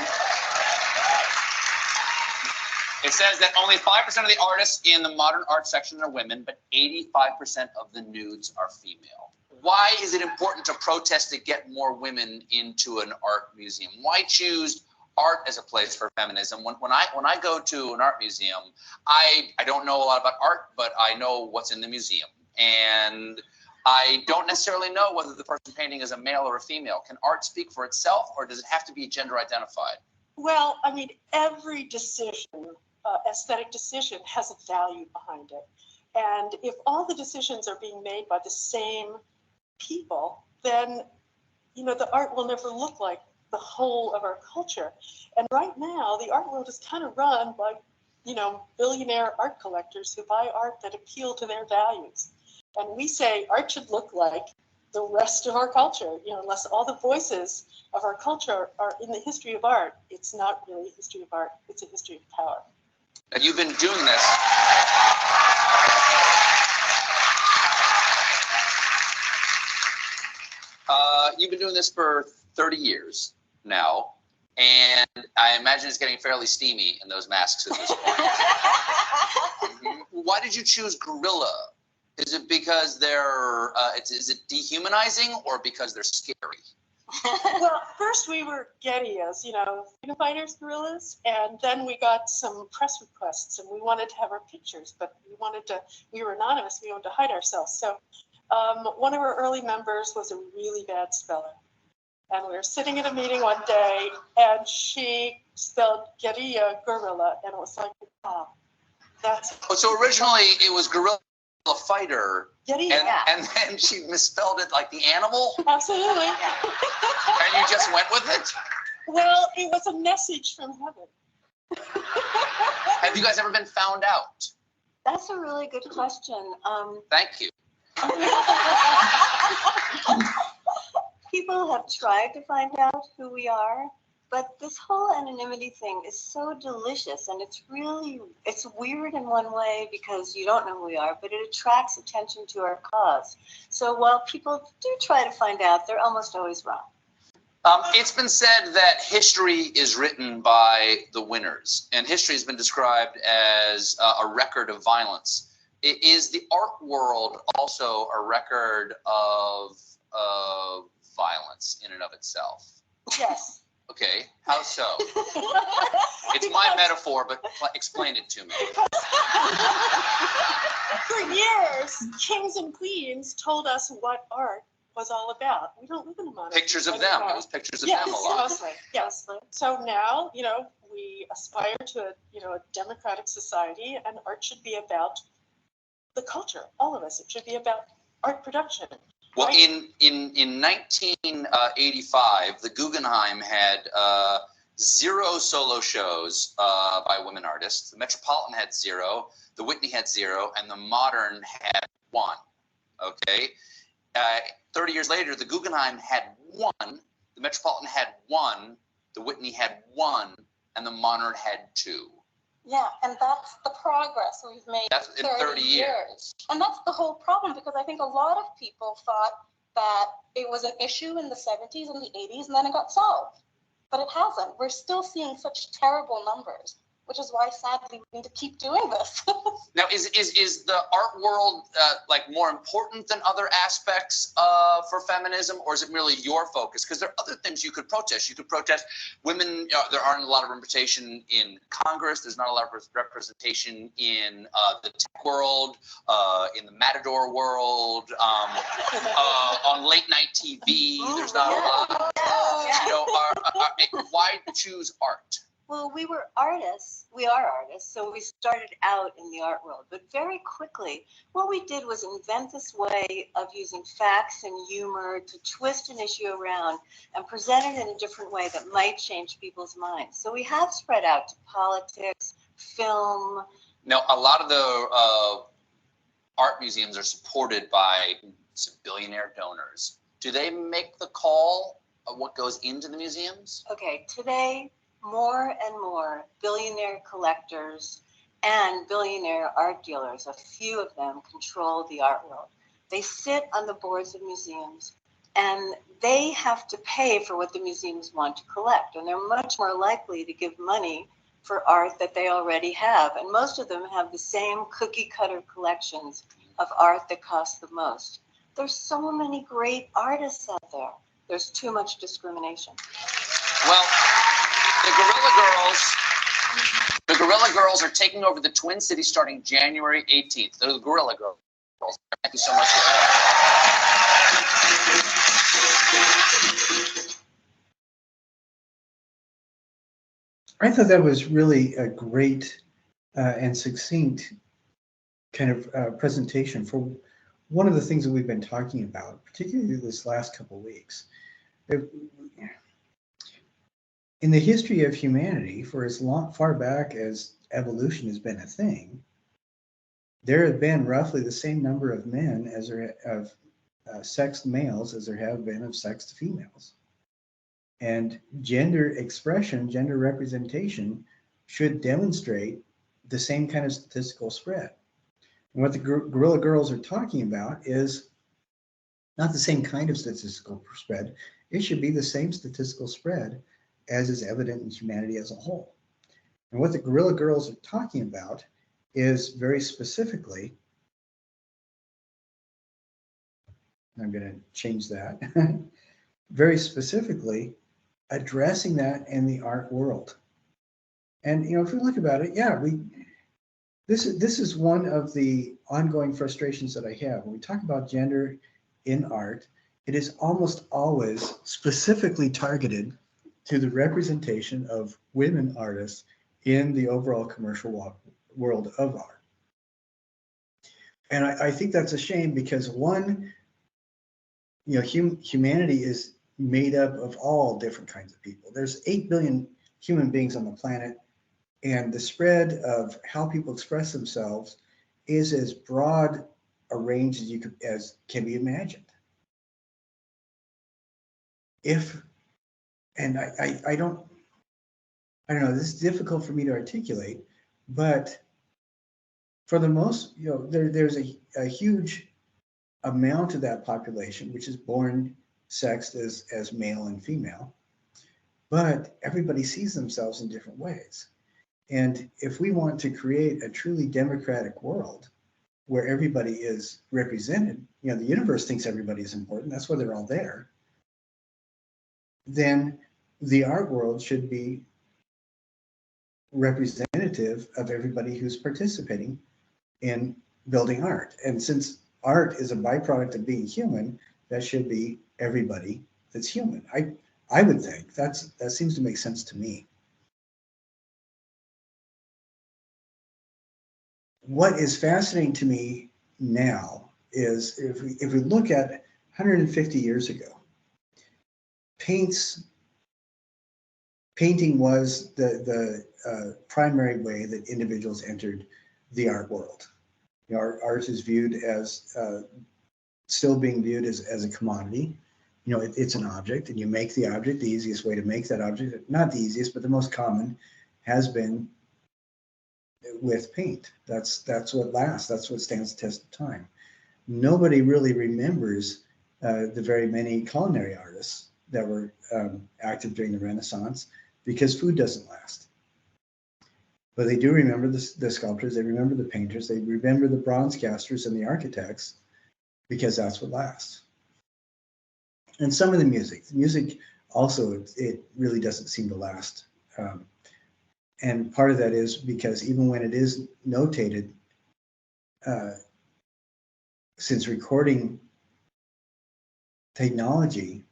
It says that only 5% of the artists in the modern art section are women, but 85% of the nudes are female. Why is it important to protest to get more women into an art museum? Why choose art as a place for feminism? When I go to an art museum, I don't know a lot about art, but I know what's in the museum. And I don't necessarily know whether the person painting is a male or a female. Can art speak for itself, or does it have to be gender identified?
Well, I mean, every decision, aesthetic decision, has a value behind it. And if all the decisions are being made by the same people, then, the art will never look like the whole of our culture. And right now, the art world is kind of run by, billionaire art collectors who buy art that appeal to their values. And we say art should look like the rest of our culture, unless all the voices of our culture are in the history of art. It's not really a history of art, it's a history of power.
And you've been doing this. You've been doing this for 30 years now, and I imagine it's getting fairly steamy in those masks at this point. Why did you choose gorilla? Is it because they're, is it dehumanizing, or because they're scary?
Well, first we were Gettyas, freedom fighters, gorillas, and then we got some press requests, and we wanted to have our pictures, but we were anonymous, we wanted to hide ourselves. So One of our early members was a really bad speller. And we were sitting in a meeting one day, and she spelled guerrilla, gorilla, and it was like, oh, that's.
Oh, so originally it was guerrilla fighter,
Guerrilla.
and then she misspelled it like the animal,
Absolutely.
and you just went with it?
Well, it was a message from heaven.
Have you guys ever been found out?
That's a really good question.
Thank you.
People have tried to find out who we are, but this whole anonymity thing is so delicious, and it's weird in one way because you don't know who we are, but it attracts attention to our cause. So while people do try to find out, they're almost always wrong.
It's been said that history is written by the winners, and history has been described as a record of violence. Is the art world also a record of violence in and of itself?
Yes.
Okay, how so? It's my metaphor, but explain it to me.
For years, kings and queens told us what art was all about. We don't live in a monarchy.
Pictures of them.
anymore.
It was pictures of
Yes,
them a lot.
mostly. Yes. So now, we aspire to a democratic society, and art should be about the culture. All of us. It should be about art production.
Well,
right?
in 1985, the Guggenheim had 0 solo shows by women artists. The Metropolitan had 0, the Whitney had 0, and the Modern had 1. Okay, 30 years later, the Guggenheim had 1, the Metropolitan had 1, the Whitney had 1, and the Modern had 2.
Yeah, and that's the progress we've made
in 30 years.
And that's the whole problem, because I think a lot of people thought that it was an issue in the 70s and the 80s, and then it got solved. But it hasn't. We're still seeing such terrible numbers, which is why, sadly, we need to keep doing this.
Now, is the art world more important than other aspects for feminism, or is it merely your focus? Because there are other things you could protest. You could protest women. There aren't a lot of representation in Congress. There's not a lot of representation in the tech world, in the Matador world, on late night TV. There's not a lot. Why choose art?
Well, we are artists, so we started out in the art world, but very quickly, what we did was invent this way of using facts and humor to twist an issue around and present it in a different way that might change people's minds. So we have spread out to politics, film.
Now, a lot of the art museums are supported by some billionaire donors. Do they make the call of what goes into the museums?
Okay, today, more and more billionaire collectors and billionaire art dealers, a few of them, control the art world. They sit on the boards of museums, and they have to pay for what the museums want to collect. And they're much more likely to give money for art that they already have. And most of them have the same cookie cutter collections of art that costs the most. There's so many great artists out there. There's too much discrimination.
Well, the Guerrilla Girls are taking over the Twin Cities starting January 18th. They're the Guerrilla Girls. Thank you so much.
I thought that was really a great and succinct kind of presentation for one of the things that we've been talking about, particularly this last couple of weeks. In the history of humanity, for as far back as evolution has been a thing, there have been roughly the same number of men as there of sexed males as there have been of sexed females. And gender expression, gender representation should demonstrate the same kind of statistical spread. And what the Guerrilla Girls are talking about is not the same kind of statistical spread. It should be the same statistical spread as is evident in humanity as a whole. And what the Guerrilla Girls are talking about is very specifically, I'm going to change that, very specifically addressing that in the art world. And, if we look about it, yeah, This is one of the ongoing frustrations that I have. When we talk about gender in art, it is almost always specifically targeted to the representation of women artists in the overall commercial world of art. And I think that's a shame because one, humanity is made up of all different kinds of people. There's 8 billion human beings on the planet, and the spread of how people express themselves is as broad a range as can be imagined. I don't know, this is difficult for me to articulate, but for the most, there's a huge amount of that population which is born sexed as male and female, but everybody sees themselves in different ways. And if we want to create a truly democratic world where everybody is represented, the universe thinks everybody is important, that's why they're all there, then the art world should be representative of everybody who's participating in building art. And since art is a byproduct of being human, that should be everybody that's human. I would think that seems to make sense to me. What is fascinating to me now is if we look at 150 years ago, painting was the primary way that individuals entered the art world. Art is viewed as still being viewed as a commodity. It's an object, and you make the object. The easiest way to make that object, not the easiest, but the most common, has been with paint. That's what lasts. That's what stands the test of time. Nobody really remembers the very many culinary artists that were active during the Renaissance, because food doesn't last. But they do remember the sculptors, they remember the painters, they remember the bronze casters and the architects, because that's what lasts. And some of the music also, it really doesn't seem to last. And part of that is because even when it is notated, since recording technology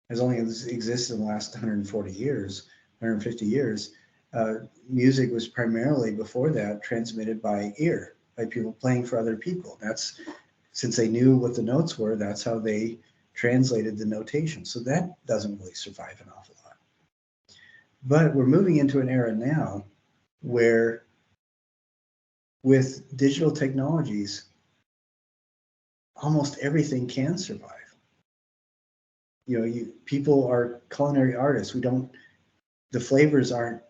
has only existed in the last 140 years, 150 years, music was primarily before that transmitted by ear, by people playing for other people. That's, since they knew what the notes were, that's how they translated the notation. So that doesn't really survive an awful lot. But we're moving into an era now where, with digital technologies, almost everything can survive. People are culinary artists. The flavors aren't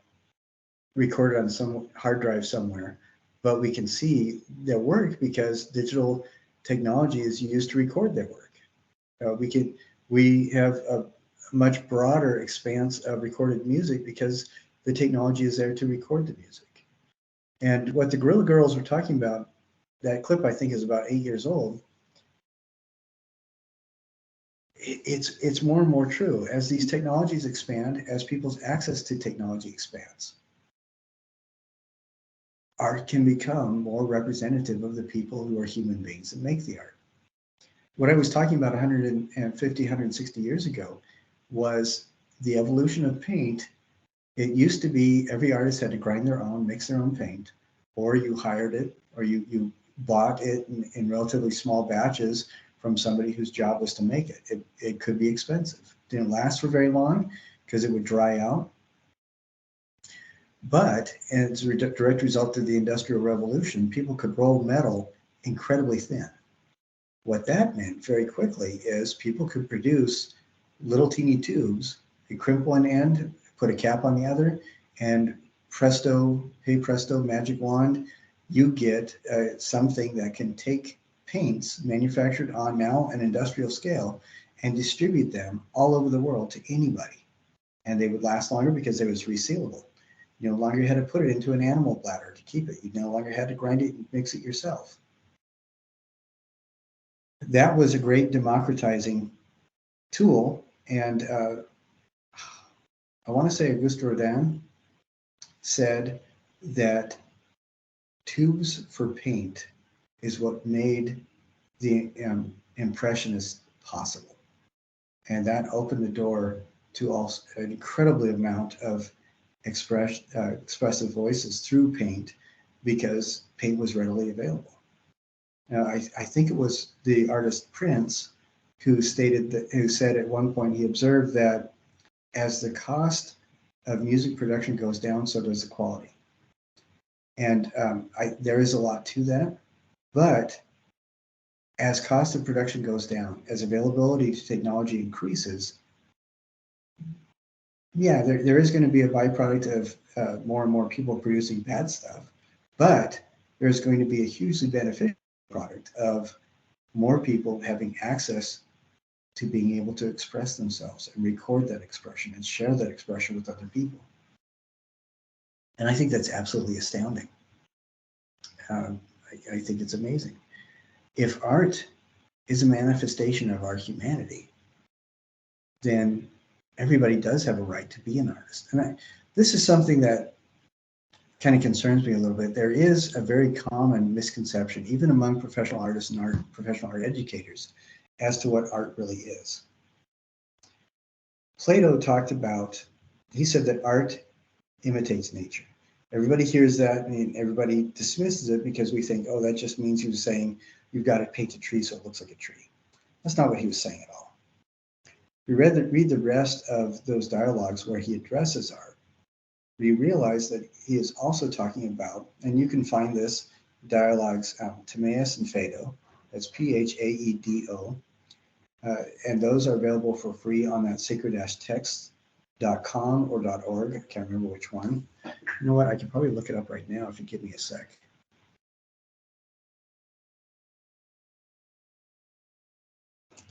recorded on some hard drive somewhere, but we can see their work because digital technology is used to record their work. We have a much broader expanse of recorded music because the technology is there to record the music. And what the Guerrilla Girls were talking about, that clip I think is about 8 years old, it's more and more true. As these technologies expand, as people's access to technology expands, art can become more representative of the people who are human beings that make the art. What I was talking about 150, 160 years ago was the evolution of paint. It used to be every artist had to grind their own, mix their own paint, or you hired it, or you bought it in relatively small batches from somebody whose job was to make it. It could be expensive. It didn't last for very long because it would dry out. But as a direct result of the Industrial Revolution, people could roll metal incredibly thin. What that meant very quickly is people could produce little teeny tubes, you crimp one end, put a cap on the other, and presto, hey presto, magic wand, you get something that can take paints manufactured on now an industrial scale and distribute them all over the world to anybody. And they would last longer because it was resealable. You no longer had to put it into an animal bladder to keep it. You no longer had to grind it and mix it yourself. That was a great democratizing tool. And I want to say Auguste Rodin said that tubes for paint is what made the Impressionist possible. And that opened the door to also an incredible amount of expressive voices through paint, because paint was readily available. Now, I think it was the artist Prince who said at one point, he observed that as the cost of music production goes down, so does the quality. And there is a lot to that, but as cost of production goes down, as availability to technology increases, yeah, there is going to be a byproduct of more and more people producing bad stuff, but there's going to be a hugely beneficial product of more people having access to being able to express themselves and record that expression and share that expression with other people. And I think that's absolutely astounding. I think it's amazing. If art is a manifestation of our humanity, then everybody does have a right to be an artist. And this is something that kind of concerns me a little bit. There is a very common misconception, even among professional artists and professional art educators, as to what art really is. Plato talked about, he said that art imitates nature. Everybody hears that and everybody dismisses it because we think, oh, that just means he was saying you've got to paint a tree so it looks like a tree. That's not what he was saying at all. We read the rest of those dialogues where he addresses art. We realize that he is also talking about, and you can find this dialogues, Timaeus and Phaedo, that's Phaedo, and those are available for free on that sacred-text.com or .org. I can't remember which one. You know what? I can probably look it up right now if you give me a sec.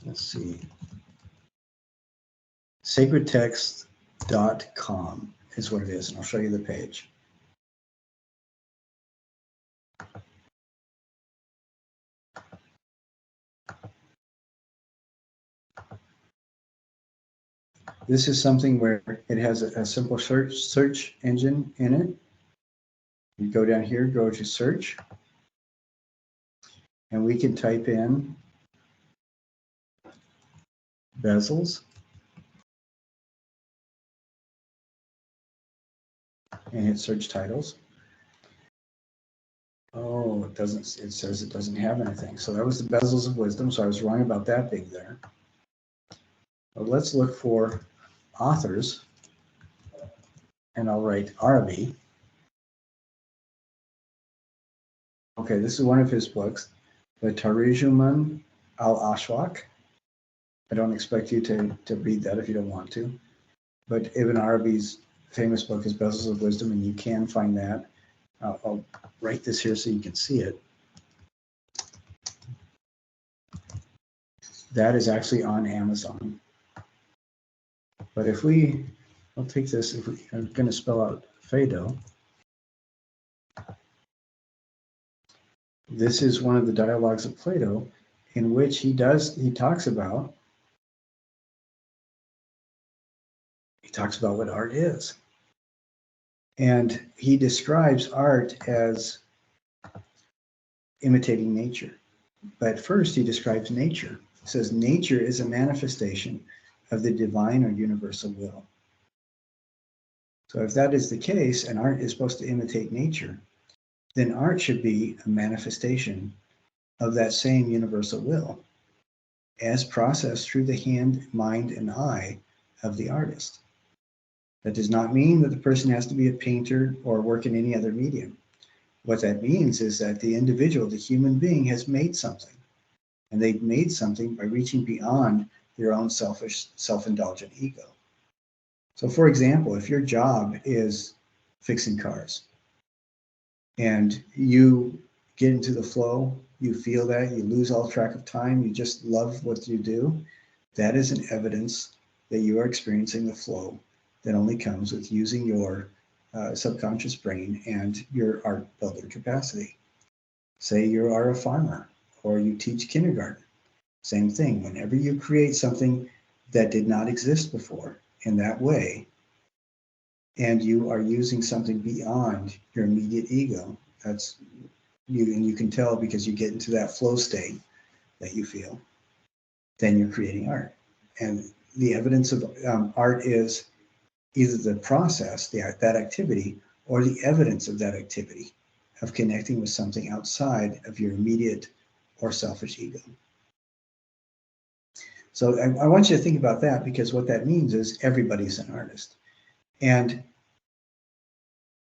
Let's see. Sacredtext.com is what it is, and I'll show you the page. This is something where it has a simple search engine in it. You go down here, go to search, and we can type in bezels and hit search titles. Oh, it doesn't, it says it doesn't have anything. So that was the bezels of wisdom. So I was wrong about that being there. But let's look for authors, and I'll write Arabi. Okay, this is one of his books, the Tarjuman al-Ashwaq. I don't expect you to read that if you don't want to. But Ibn Arabi's famous book is Bezels of Wisdom, and you can find that. I'll write this here so you can see it. That is actually on Amazon. But if I'll take this, I'm going to spell out Phaedo. This is one of the dialogues of Plato in which he talks about what art is. And he describes art as imitating nature. But first he describes nature. He says nature is a manifestation of the divine or universal will. So if that is the case, and art is supposed to imitate nature, then art should be a manifestation of that same universal will as processed through the hand, mind, and eye of the artist. That does not mean that the person has to be a painter or work in any other medium. What that means is that the individual, the human being, has made something. And they've made something by reaching beyond their own selfish, self-indulgent ego. So for example, if your job is fixing cars and you get into the flow, you feel that, you lose all track of time, you just love what you do, that is an evidence that you are experiencing the flow that only comes with using your subconscious brain and your art builder capacity. Say you are a farmer or you teach kindergarten. Same thing. Whenever you create something that did not exist before in that way, and you are using something beyond your immediate ego, that's and you can tell because you get into that flow state that you feel, then you're creating art. And the evidence of art is either the process, that activity, or the evidence of that activity of connecting with something outside of your immediate or selfish ego. So I want you to think about that, because what that means is everybody's an artist. And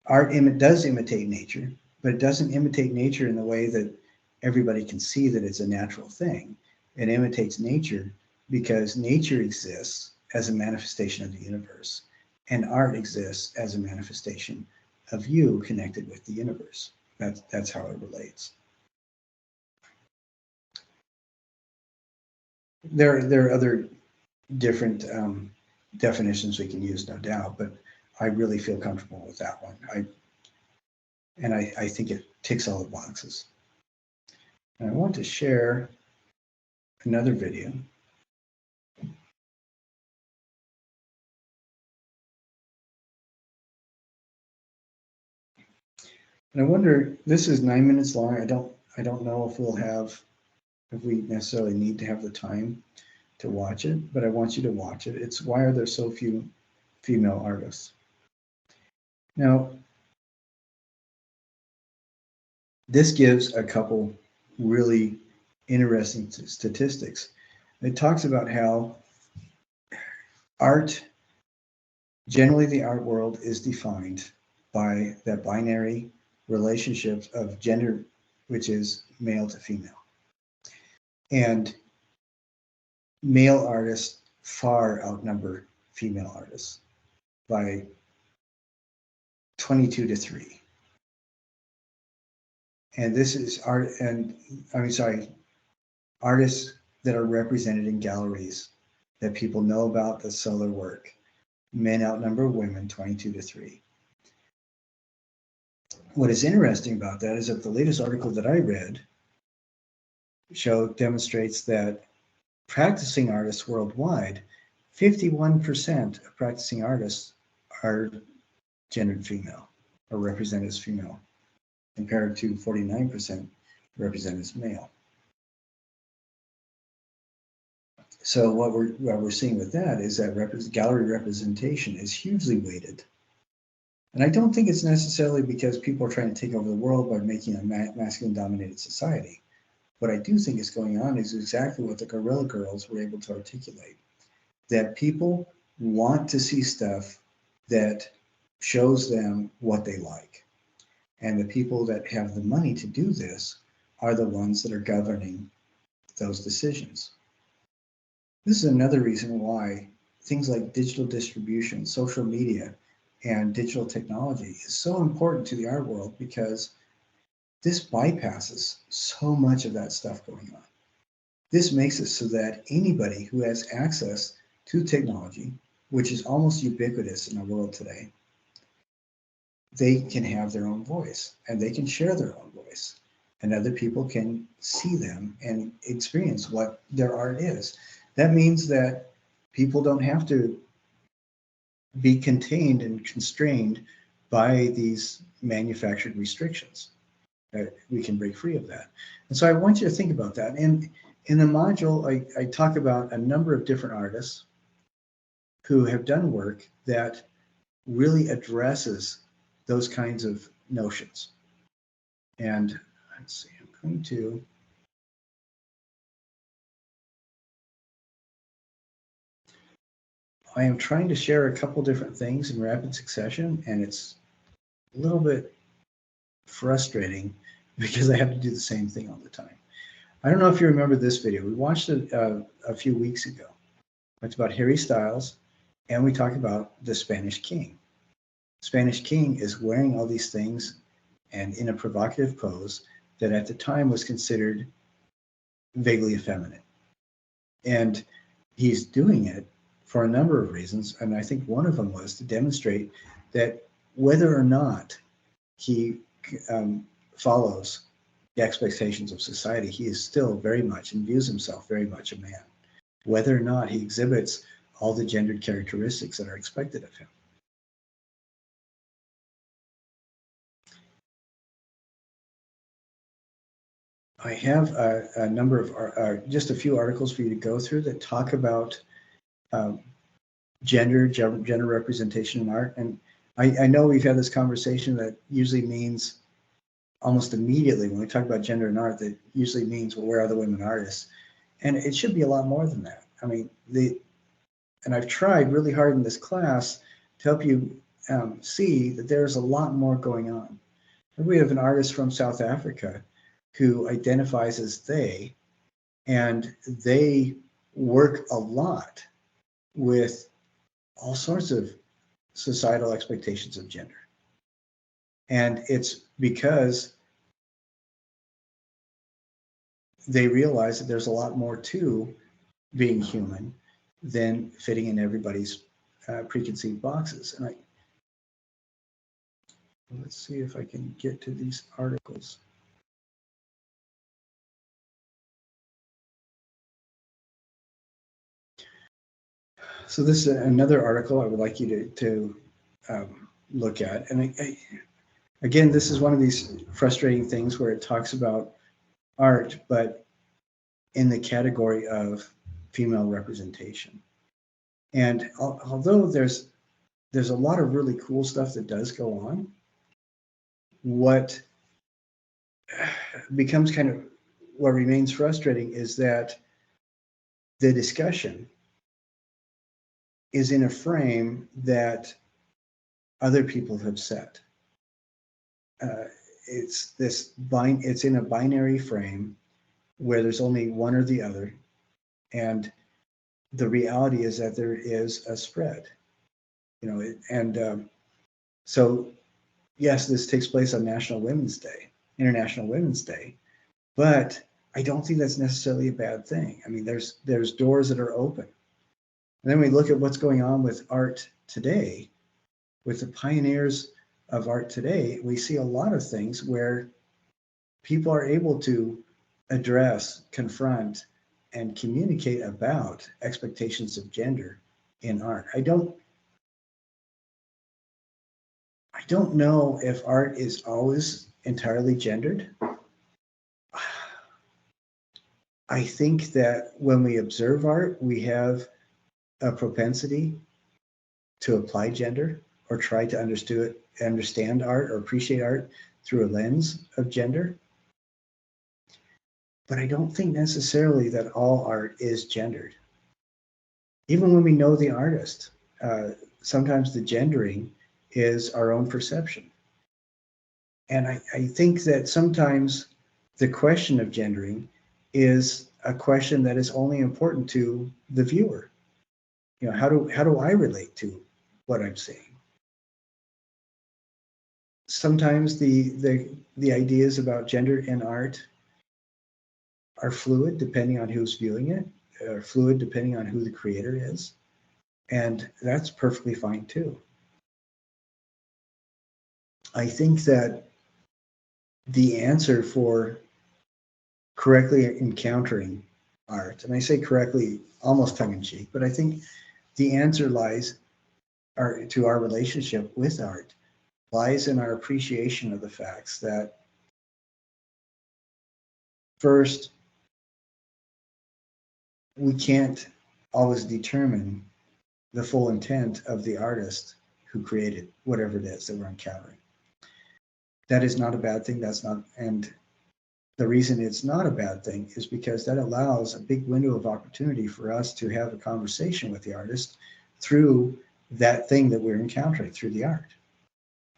art does imitate nature, but it doesn't imitate nature in the way that everybody can see that it's a natural thing. It imitates nature because nature exists as a manifestation of the universe, and art exists as a manifestation of you connected with the universe. That's how it relates. There are other different definitions we can use, no doubt, but I really feel comfortable with that one. I think it ticks all the boxes. And I want to share another video. And I wonder, this is 9 minutes long. I don't know if we necessarily need to have the time to watch it, but I want you to watch it. It's why are there so few female artists? Now, this gives a couple really interesting statistics. It talks about how generally the art world is defined by that binary relationship of gender, which is male to female. And male artists far outnumber female artists by 22-3. And this is artists that are represented in galleries that people know about, that sell their work. Men outnumber women 22-3. What is interesting about that is that the latest article that I read demonstrates that practicing artists worldwide, 51% of practicing artists are gendered female or represented as female, compared to 49% represented as male. So what we're seeing with that is that gallery representation is hugely weighted. And I don't think it's necessarily because people are trying to take over the world by making a masculine-dominated society. What I do think is going on is exactly what the Guerrilla Girls were able to articulate, that people want to see stuff that shows them what they like. And the people that have the money to do this are the ones that are governing those decisions. This is another reason why things like digital distribution, social media, and digital technology is so important to the art world, because this bypasses so much of that stuff going on. This makes it so that anybody who has access to technology, which is almost ubiquitous in the world today, they can have their own voice and they can share their own voice, and other people can see them and experience what their art is. That means that people don't have to be contained and constrained by these manufactured restrictions. We can break free of that. And so I want you to think about that. And in the module, I talk about a number of different artists who have done work that really addresses those kinds of notions. And let's see, I'm going to I am trying to share a couple different things in rapid succession, and it's a little bit frustrating because I have to do the same thing all the time. I don't know if you remember this video. We watched it a few weeks ago. It's about Harry Styles, and we talk about the Spanish King. Spanish King is wearing all these things and in a provocative pose that at the time was considered vaguely effeminate. And he's doing it for a number of reasons, and I think one of them was to demonstrate that whether or not he follows the expectations of society, he is still very much and views himself very much a man, whether or not he exhibits all the gendered characteristics that are expected of him. I have a number of, just a few articles for you to go through that talk about gender representation in art. And I know we've had this conversation that usually means almost immediately when we talk about gender in art, that usually means, well, where are the women artists? And it should be a lot more than that. I mean, and I've tried really hard in this class to help you see that there's a lot more going on. We have an artist from South Africa who identifies as they, and they work a lot with all sorts of societal expectations of gender. And it's because they realize that there's a lot more to being human than fitting in everybody's preconceived boxes. And let's see if I can get to these articles. So this is another article I would like you to look at. And again, this is one of these frustrating things where it talks about art, but in the category of female representation. And although there's a lot of really cool stuff that does go on, what becomes kind of what remains frustrating is that the discussion is in a frame that other people have set. It's in a binary frame where there's only one or the other, and the reality is that there is a spread, so yes, this takes place on International Women's Day, but I don't think that's necessarily a bad thing. I mean, there's doors that are open. And then we look at what's going on with art today, with the pioneers of art today. We see a lot of things where people are able to address, confront, and communicate about expectations of gender in art. I don't know if art is always entirely gendered. I think that when we observe art, we have a propensity to apply gender or try to understand art or appreciate art through a lens of gender. But I don't think necessarily that all art is gendered. Even when we know the artist, sometimes the gendering is our own perception. And I think that sometimes the question of gendering is a question that is only important to the viewer. How do I relate to what I'm seeing? Sometimes the ideas about gender in art are fluid depending on who's viewing it, are fluid depending on who the creator is, and that's perfectly fine too. I think that the answer for correctly encountering art, and I say correctly almost tongue-in-cheek, but I think the answer lies to our relationship with art lies in our appreciation of the facts that first, we can't always determine the full intent of the artist who created whatever it is that we're encountering. That is not a bad thing. And the reason it's not a bad thing is because that allows a big window of opportunity for us to have a conversation with the artist through that thing that we're encountering, through the art.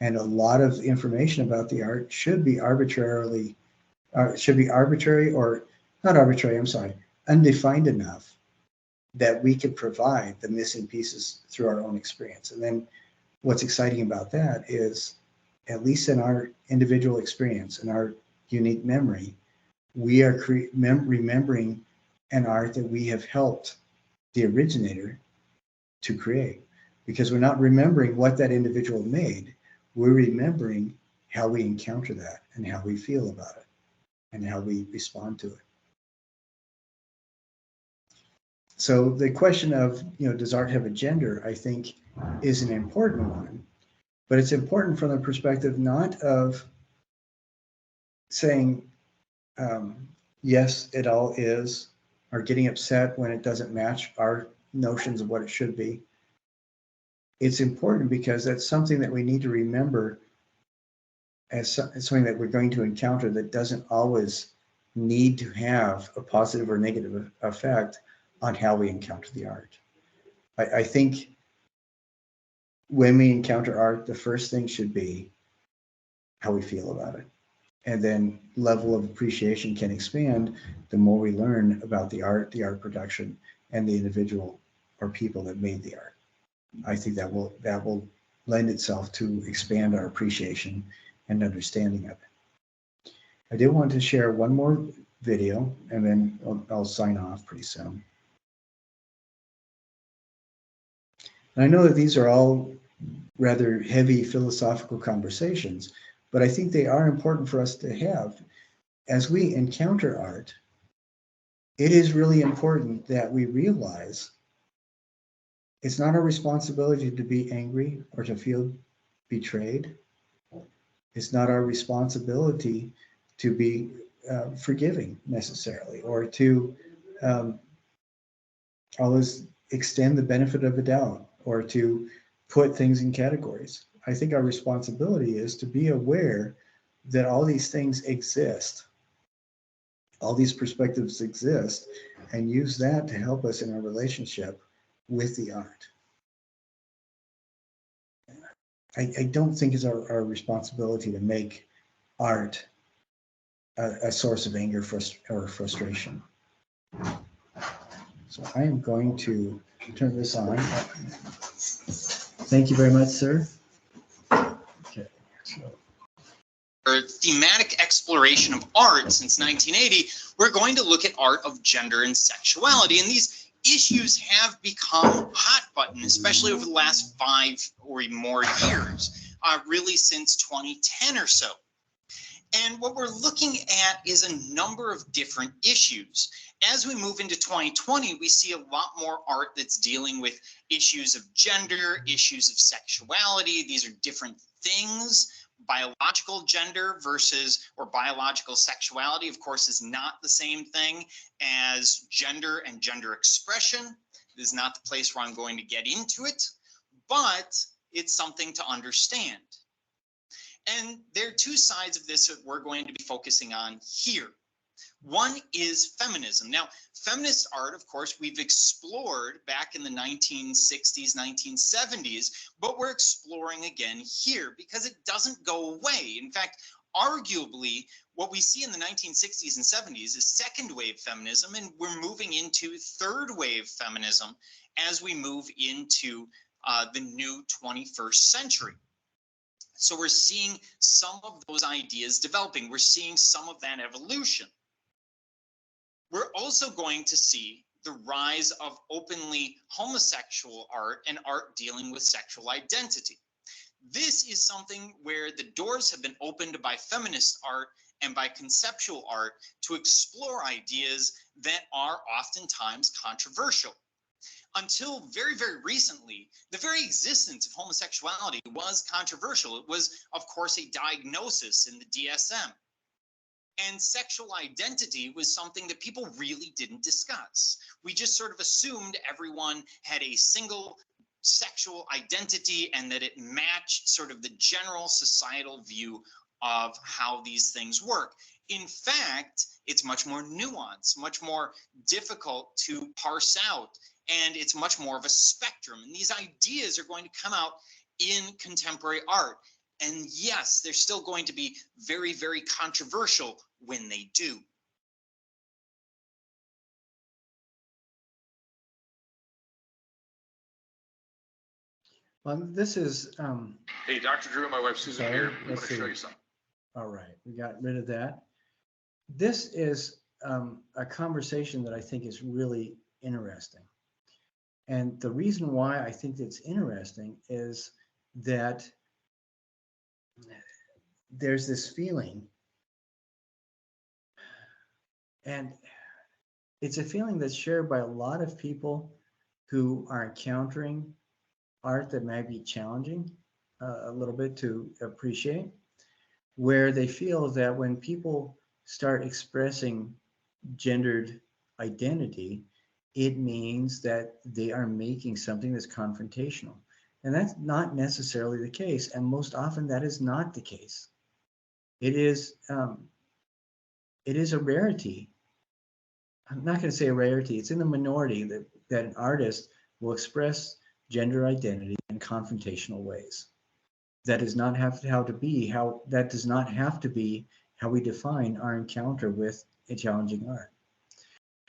And a lot of information about the art should be arbitrary or not arbitrary, undefined enough that we could provide the missing pieces through our own experience. And then what's exciting about that is, at least in our individual experience and our unique memory, we are remembering an art that we have helped the originator to create. Because we're not remembering what that individual made, we're remembering how we encounter that and how we feel about it and how we respond to it. So the question of, does art have a gender, I think is an important one, but it's important from the perspective not of saying yes, it all is, are getting upset when it doesn't match our notions of what it should be. It's important because that's something that we need to remember as something that we're going to encounter that doesn't always need to have a positive or negative effect on how we encounter the art. I think when we encounter art, the first thing should be how we feel about it. And then level of appreciation can expand the more we learn about the art production, and the individual or people that made the art. I think that will lend itself to expand our appreciation and understanding of it. I did want to share one more video, and then I'll sign off pretty soon. And I know that these are all rather heavy philosophical conversations, but I think they are important for us to have. As we encounter art, it is really important that we realize it's not our responsibility to be angry or to feel betrayed. It's not our responsibility to be forgiving necessarily, or to always extend the benefit of the doubt, or to put things in categories. I think our responsibility is to be aware that all these things exist, all these perspectives exist, and use that to help us in our relationship with the art. I don't think it's our responsibility to make art a source of anger or frustration. So I am going to turn this on. Thank you very much, sir. Okay.
Or thematic exploration of art since 1980, we're going to look at art of gender and sexuality. And these issues have become hot button, especially over the last 5 or more years, really since 2010 or so. And what we're looking at is a number of different issues. As we move into 2020, we see a lot more art that's dealing with issues of gender, issues of sexuality. These are different things. Biological gender versus, or biological sexuality, of course, is not the same thing as gender and gender expression. This is not the place where I'm going to get into it, but it's something to understand. And there are two sides of this that we're going to be focusing on here. One is feminism. Now, feminist art, of course, we've explored back in the 1960s, 1970s, but we're exploring again here because it doesn't go away. In fact, arguably, what we see in the 1960s and 70s is second wave feminism, and we're moving into third wave feminism as we move into the new 21st century. So we're seeing some of those ideas developing. We're seeing some of that evolution. We're also going to see the rise of openly homosexual art and art dealing with sexual identity. This is something where the doors have been opened by feminist art and by conceptual art to explore ideas that are oftentimes controversial. Until very, very recently, the very existence of homosexuality was controversial. It was, of course, a diagnosis in the DSM. And sexual identity was something that people really didn't discuss. We just sort of assumed everyone had a single sexual identity and that it matched sort of the general societal view of how these things work. In fact, it's much more nuanced, much more difficult to parse out, and it's much more of a spectrum. And these ideas are going to come out in contemporary art. And yes, they're still going to be very, very controversial when they do.
This is.
Hey, Dr. Drew, my wife Susan here. I want to show you something.
All right, we got rid of that. This is a conversation that I think is really interesting. And the reason why I think it's interesting is that there's this feeling, and it's a feeling that's shared by a lot of people who are encountering art that might be challenging a little bit to appreciate, where they feel that when people start expressing gendered identity, it means that they are making something that's confrontational. And that's not necessarily the case. And most often that is not the case. It is a rarity. I'm not going to say a rarity. It's in the minority that an artist will express gender identity in confrontational ways. That does not have to be how we define our encounter with a challenging art.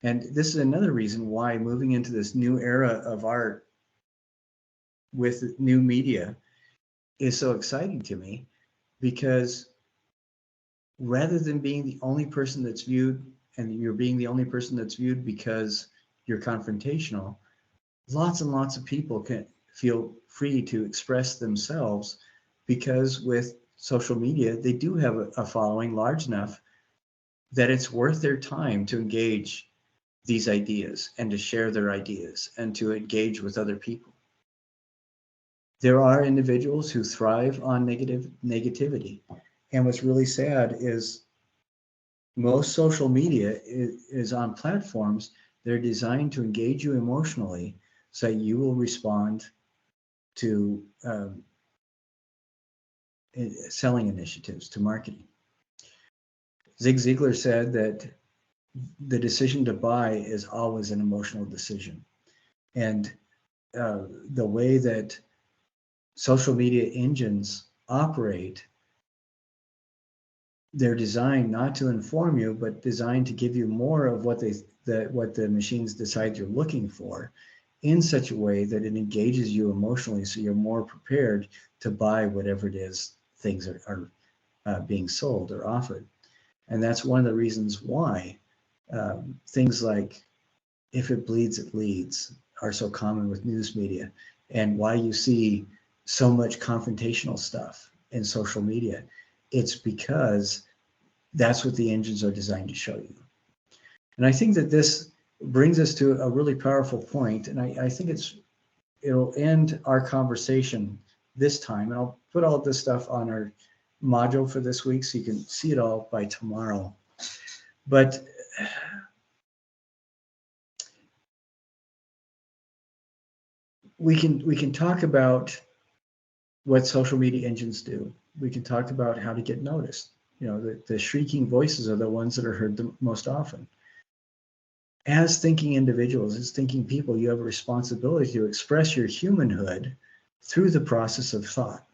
And this is another reason why moving into this new era of art with new media is so exciting to me, because rather than being the only person that's viewed, and you're being the only person that's viewed because you're confrontational, lots and lots of people can feel free to express themselves, because with social media, they do have a following large enough that it's worth their time to engage these ideas and to share their ideas and to engage with other people. There are individuals who thrive on negativity. And what's really sad is most social media is on platforms that are designed to engage you emotionally so that you will respond to selling initiatives, to marketing. Zig Ziglar said that the decision to buy is always an emotional decision. And the way that social media engines operate, they're designed not to inform you, but designed to give you more of what the machines decide you're looking for, in such a way that it engages you emotionally, so you're more prepared to buy whatever it is things are being sold or offered. And that's one of the reasons why things like "if it bleeds, it leads" are so common with news media, and why you see so much confrontational stuff in social media. It's because that's what the engines are designed to show you. And I think that this brings us to a really powerful point, and I think it'll end our conversation this time. And I'll put all this stuff on our module for this week so you can see it all by tomorrow. But we can talk about what social media engines do. We can talk about how to get noticed. The shrieking voices are the ones that are heard the most often. As thinking individuals, as thinking people, you have a responsibility to express your humanhood through the process of thought.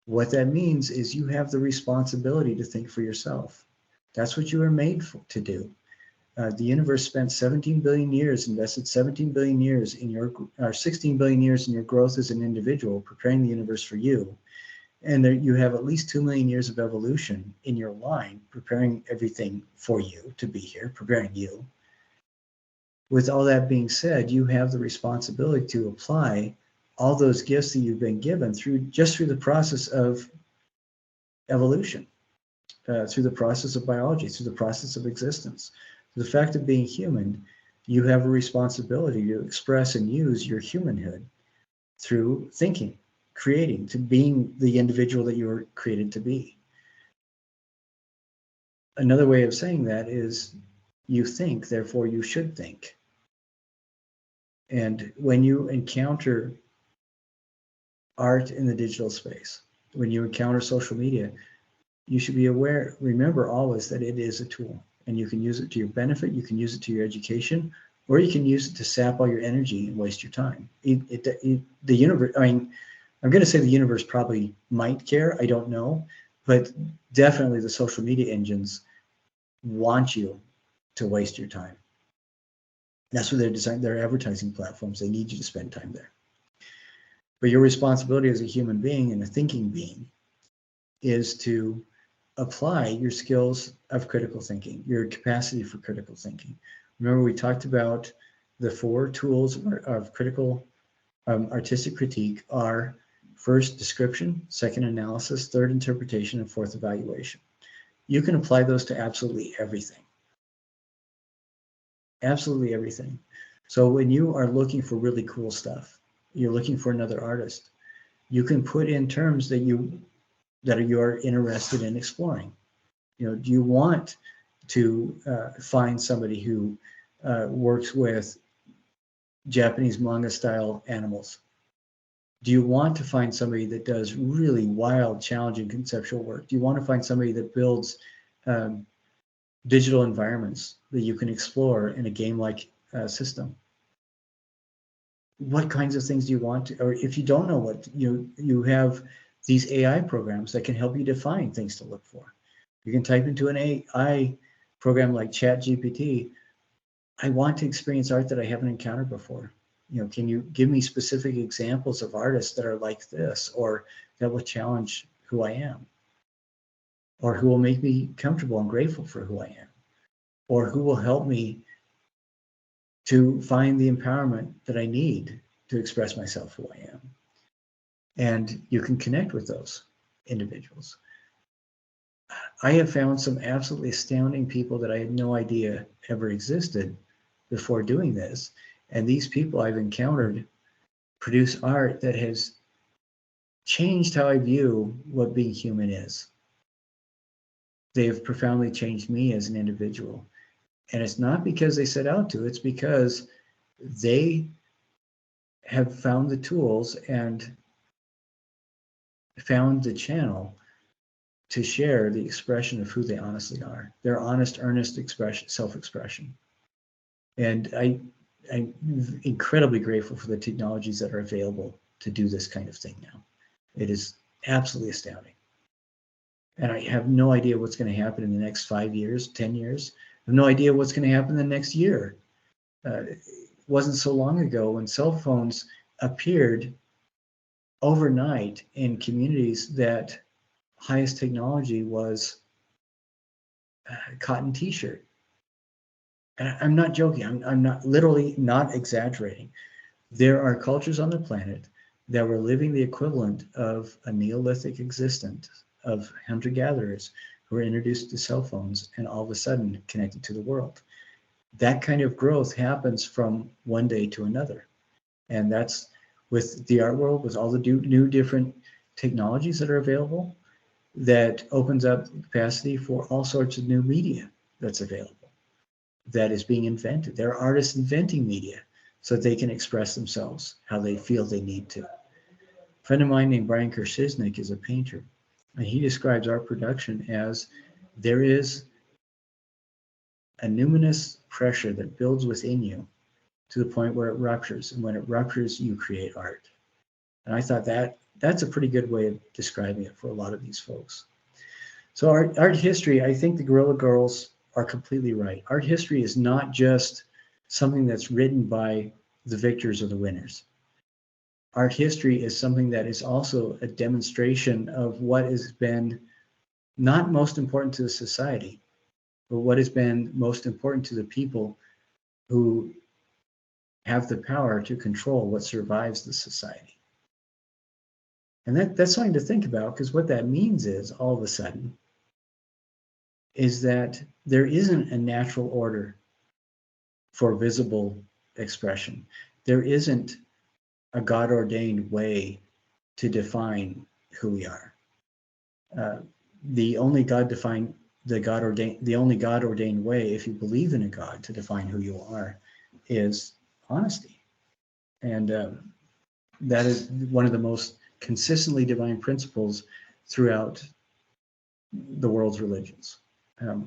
What that means is you have the responsibility to think for yourself. That's what you were made to do. The universe spent 17 billion years, invested 17 billion years or 16 billion years in your growth as an individual, preparing the universe for you. And you have at least 2 million years of evolution in your line, preparing everything for you to be here, preparing you. With all that being said, you have the responsibility to apply all those gifts that you've been given through the process of evolution, through the process of biology, through the process of existence. The fact of being human, you have a responsibility to express and use your humanhood through thinking, creating, to being the individual that you were created to be. Another way of saying that is you think, therefore you should think. And when you encounter art in the digital space, when you encounter social media, you should be aware, remember always that it is a tool, and you can use it to your benefit, you can use it to your education, or you can use it to sap all your energy and waste your time. The universe, I'm going to say the universe probably might care, I don't know, but definitely the social media engines want you to waste your time. That's what they're designed, their advertising platforms, they need you to spend time there. But your responsibility as a human being and a thinking being is to apply your skills of critical thinking, your capacity for critical thinking. Remember, we talked about the 4 tools of critical artistic critique are: first, description; second, analysis; third, interpretation; and fourth, evaluation. You can apply those to absolutely everything. Absolutely everything. So when you are looking for really cool stuff, you're looking for another artist, you can put in terms that you are interested in exploring. Do you want to find somebody who works with Japanese manga style animals? Do you want to find somebody that does really wild, challenging conceptual work? Do you want to find somebody that builds digital environments that you can explore in a game-like system? What kinds of things do you want to, or if you don't know what, you have these AI programs that can help you define things to look for. You can type into an AI program like ChatGPT, I want to experience art that I haven't encountered before. Can you give me specific examples of artists that are like this, or that will challenge who I am, or who will make me comfortable and grateful for who I am, or who will help me to find the empowerment that I need to express myself who I am. And you can connect with those individuals. I have found some absolutely astounding people that I had no idea ever existed before doing this. And these people I've encountered produce art that has changed how I view what being human is. They have profoundly changed me as an individual. And it's not because they set out to, it's because they have found the tools and found the channel to share the expression of who they honestly are, their honest, earnest expression, self-expression. And I'm incredibly grateful for the technologies that are available to do this kind of thing now. It is absolutely astounding. And I have no idea what's going to happen in the next 5 years, 10 years. I have no idea what's going to happen in the next year. It wasn't so long ago when cell phones appeared overnight in communities that highest technology was a cotton t-shirt. And I'm not joking. I'm not literally not exaggerating. There are cultures on the planet that were living the equivalent of a Neolithic existence of hunter-gatherers who were introduced to cell phones and all of a sudden connected to the world. That kind of growth happens from one day to another. And that's with the art world, with all the new different technologies that are available, that opens up capacity for all sorts of new media that's available, that is being invented. There are artists inventing media so that they can express themselves how they feel they need to. A friend of mine named Brian Kershiznik is a painter, and he describes art production as there is a numinous pressure that builds within you to the point where it ruptures, and when it ruptures, you create art. And I thought that's a pretty good way of describing it for a lot of these folks. So art history, I think the Guerrilla Girls are completely right. Art history is not just something that's written by the victors or the winners. Art history is something that is also a demonstration of what has been not most important to the society, but what has been most important to the people who have the power to control what survives the society. And that's something to think about, because what that means is, all of a sudden, is that there isn't a natural order for visible expression. There isn't a God-ordained way to define who we are. The only God-ordained way, if you believe in a God, to define who you are, is honesty. And that is one of the most consistently divine principles throughout the world's religions,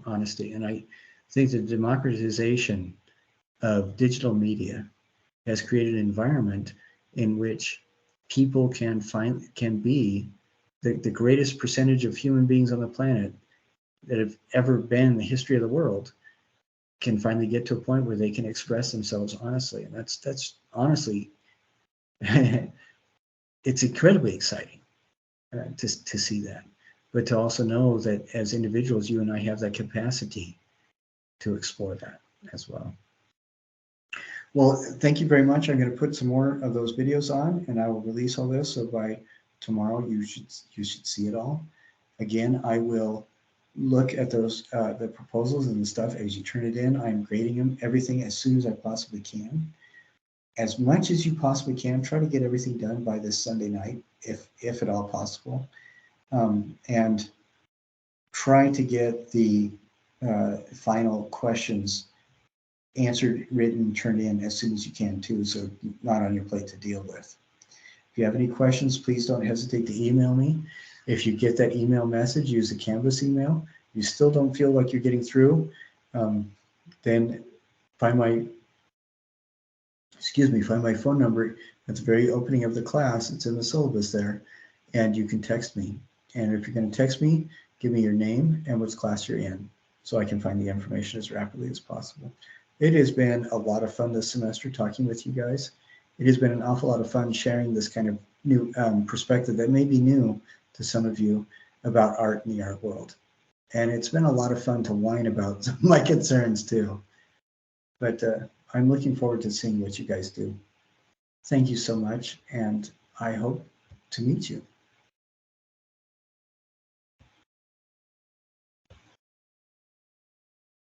honesty. And I think the democratization of digital media has created an environment in which people can be the greatest percentage of human beings on the planet that have ever been in the history of the world, can finally get to a point where they can express themselves honestly. And that's honestly, it's incredibly exciting to see that. But to also know that as individuals, you and I have that capacity to explore that as well. Well, thank you very much. I'm going to put some more of those videos on, and I will release all this. So by tomorrow, you should see it all. Again, I will look at those the proposals and the stuff as you turn it in. I'm grading them, everything, as soon as I possibly can. As much as you possibly can, try to get everything done by this Sunday night, if at all possible. And try to get the final questions answered, written, turned in as soon as you can too, so not on your plate to deal with. If you have any questions, please don't hesitate to email me. If you get that email message, use the Canvas email. If you still don't feel like you're getting through, then find my phone number at the very opening of the class. It's in the syllabus there, and you can text me. And if you're going to text me, give me your name and which class you're in, so I can find the information as rapidly as possible. It has been a lot of fun this semester talking with you guys. It has been an awful lot of fun sharing this kind of new perspective that may be new to some of you about art in the art world. And it's been a lot of fun to whine about some of my concerns too. But I'm looking forward to seeing what you guys do. Thank you so much, and I hope to meet you.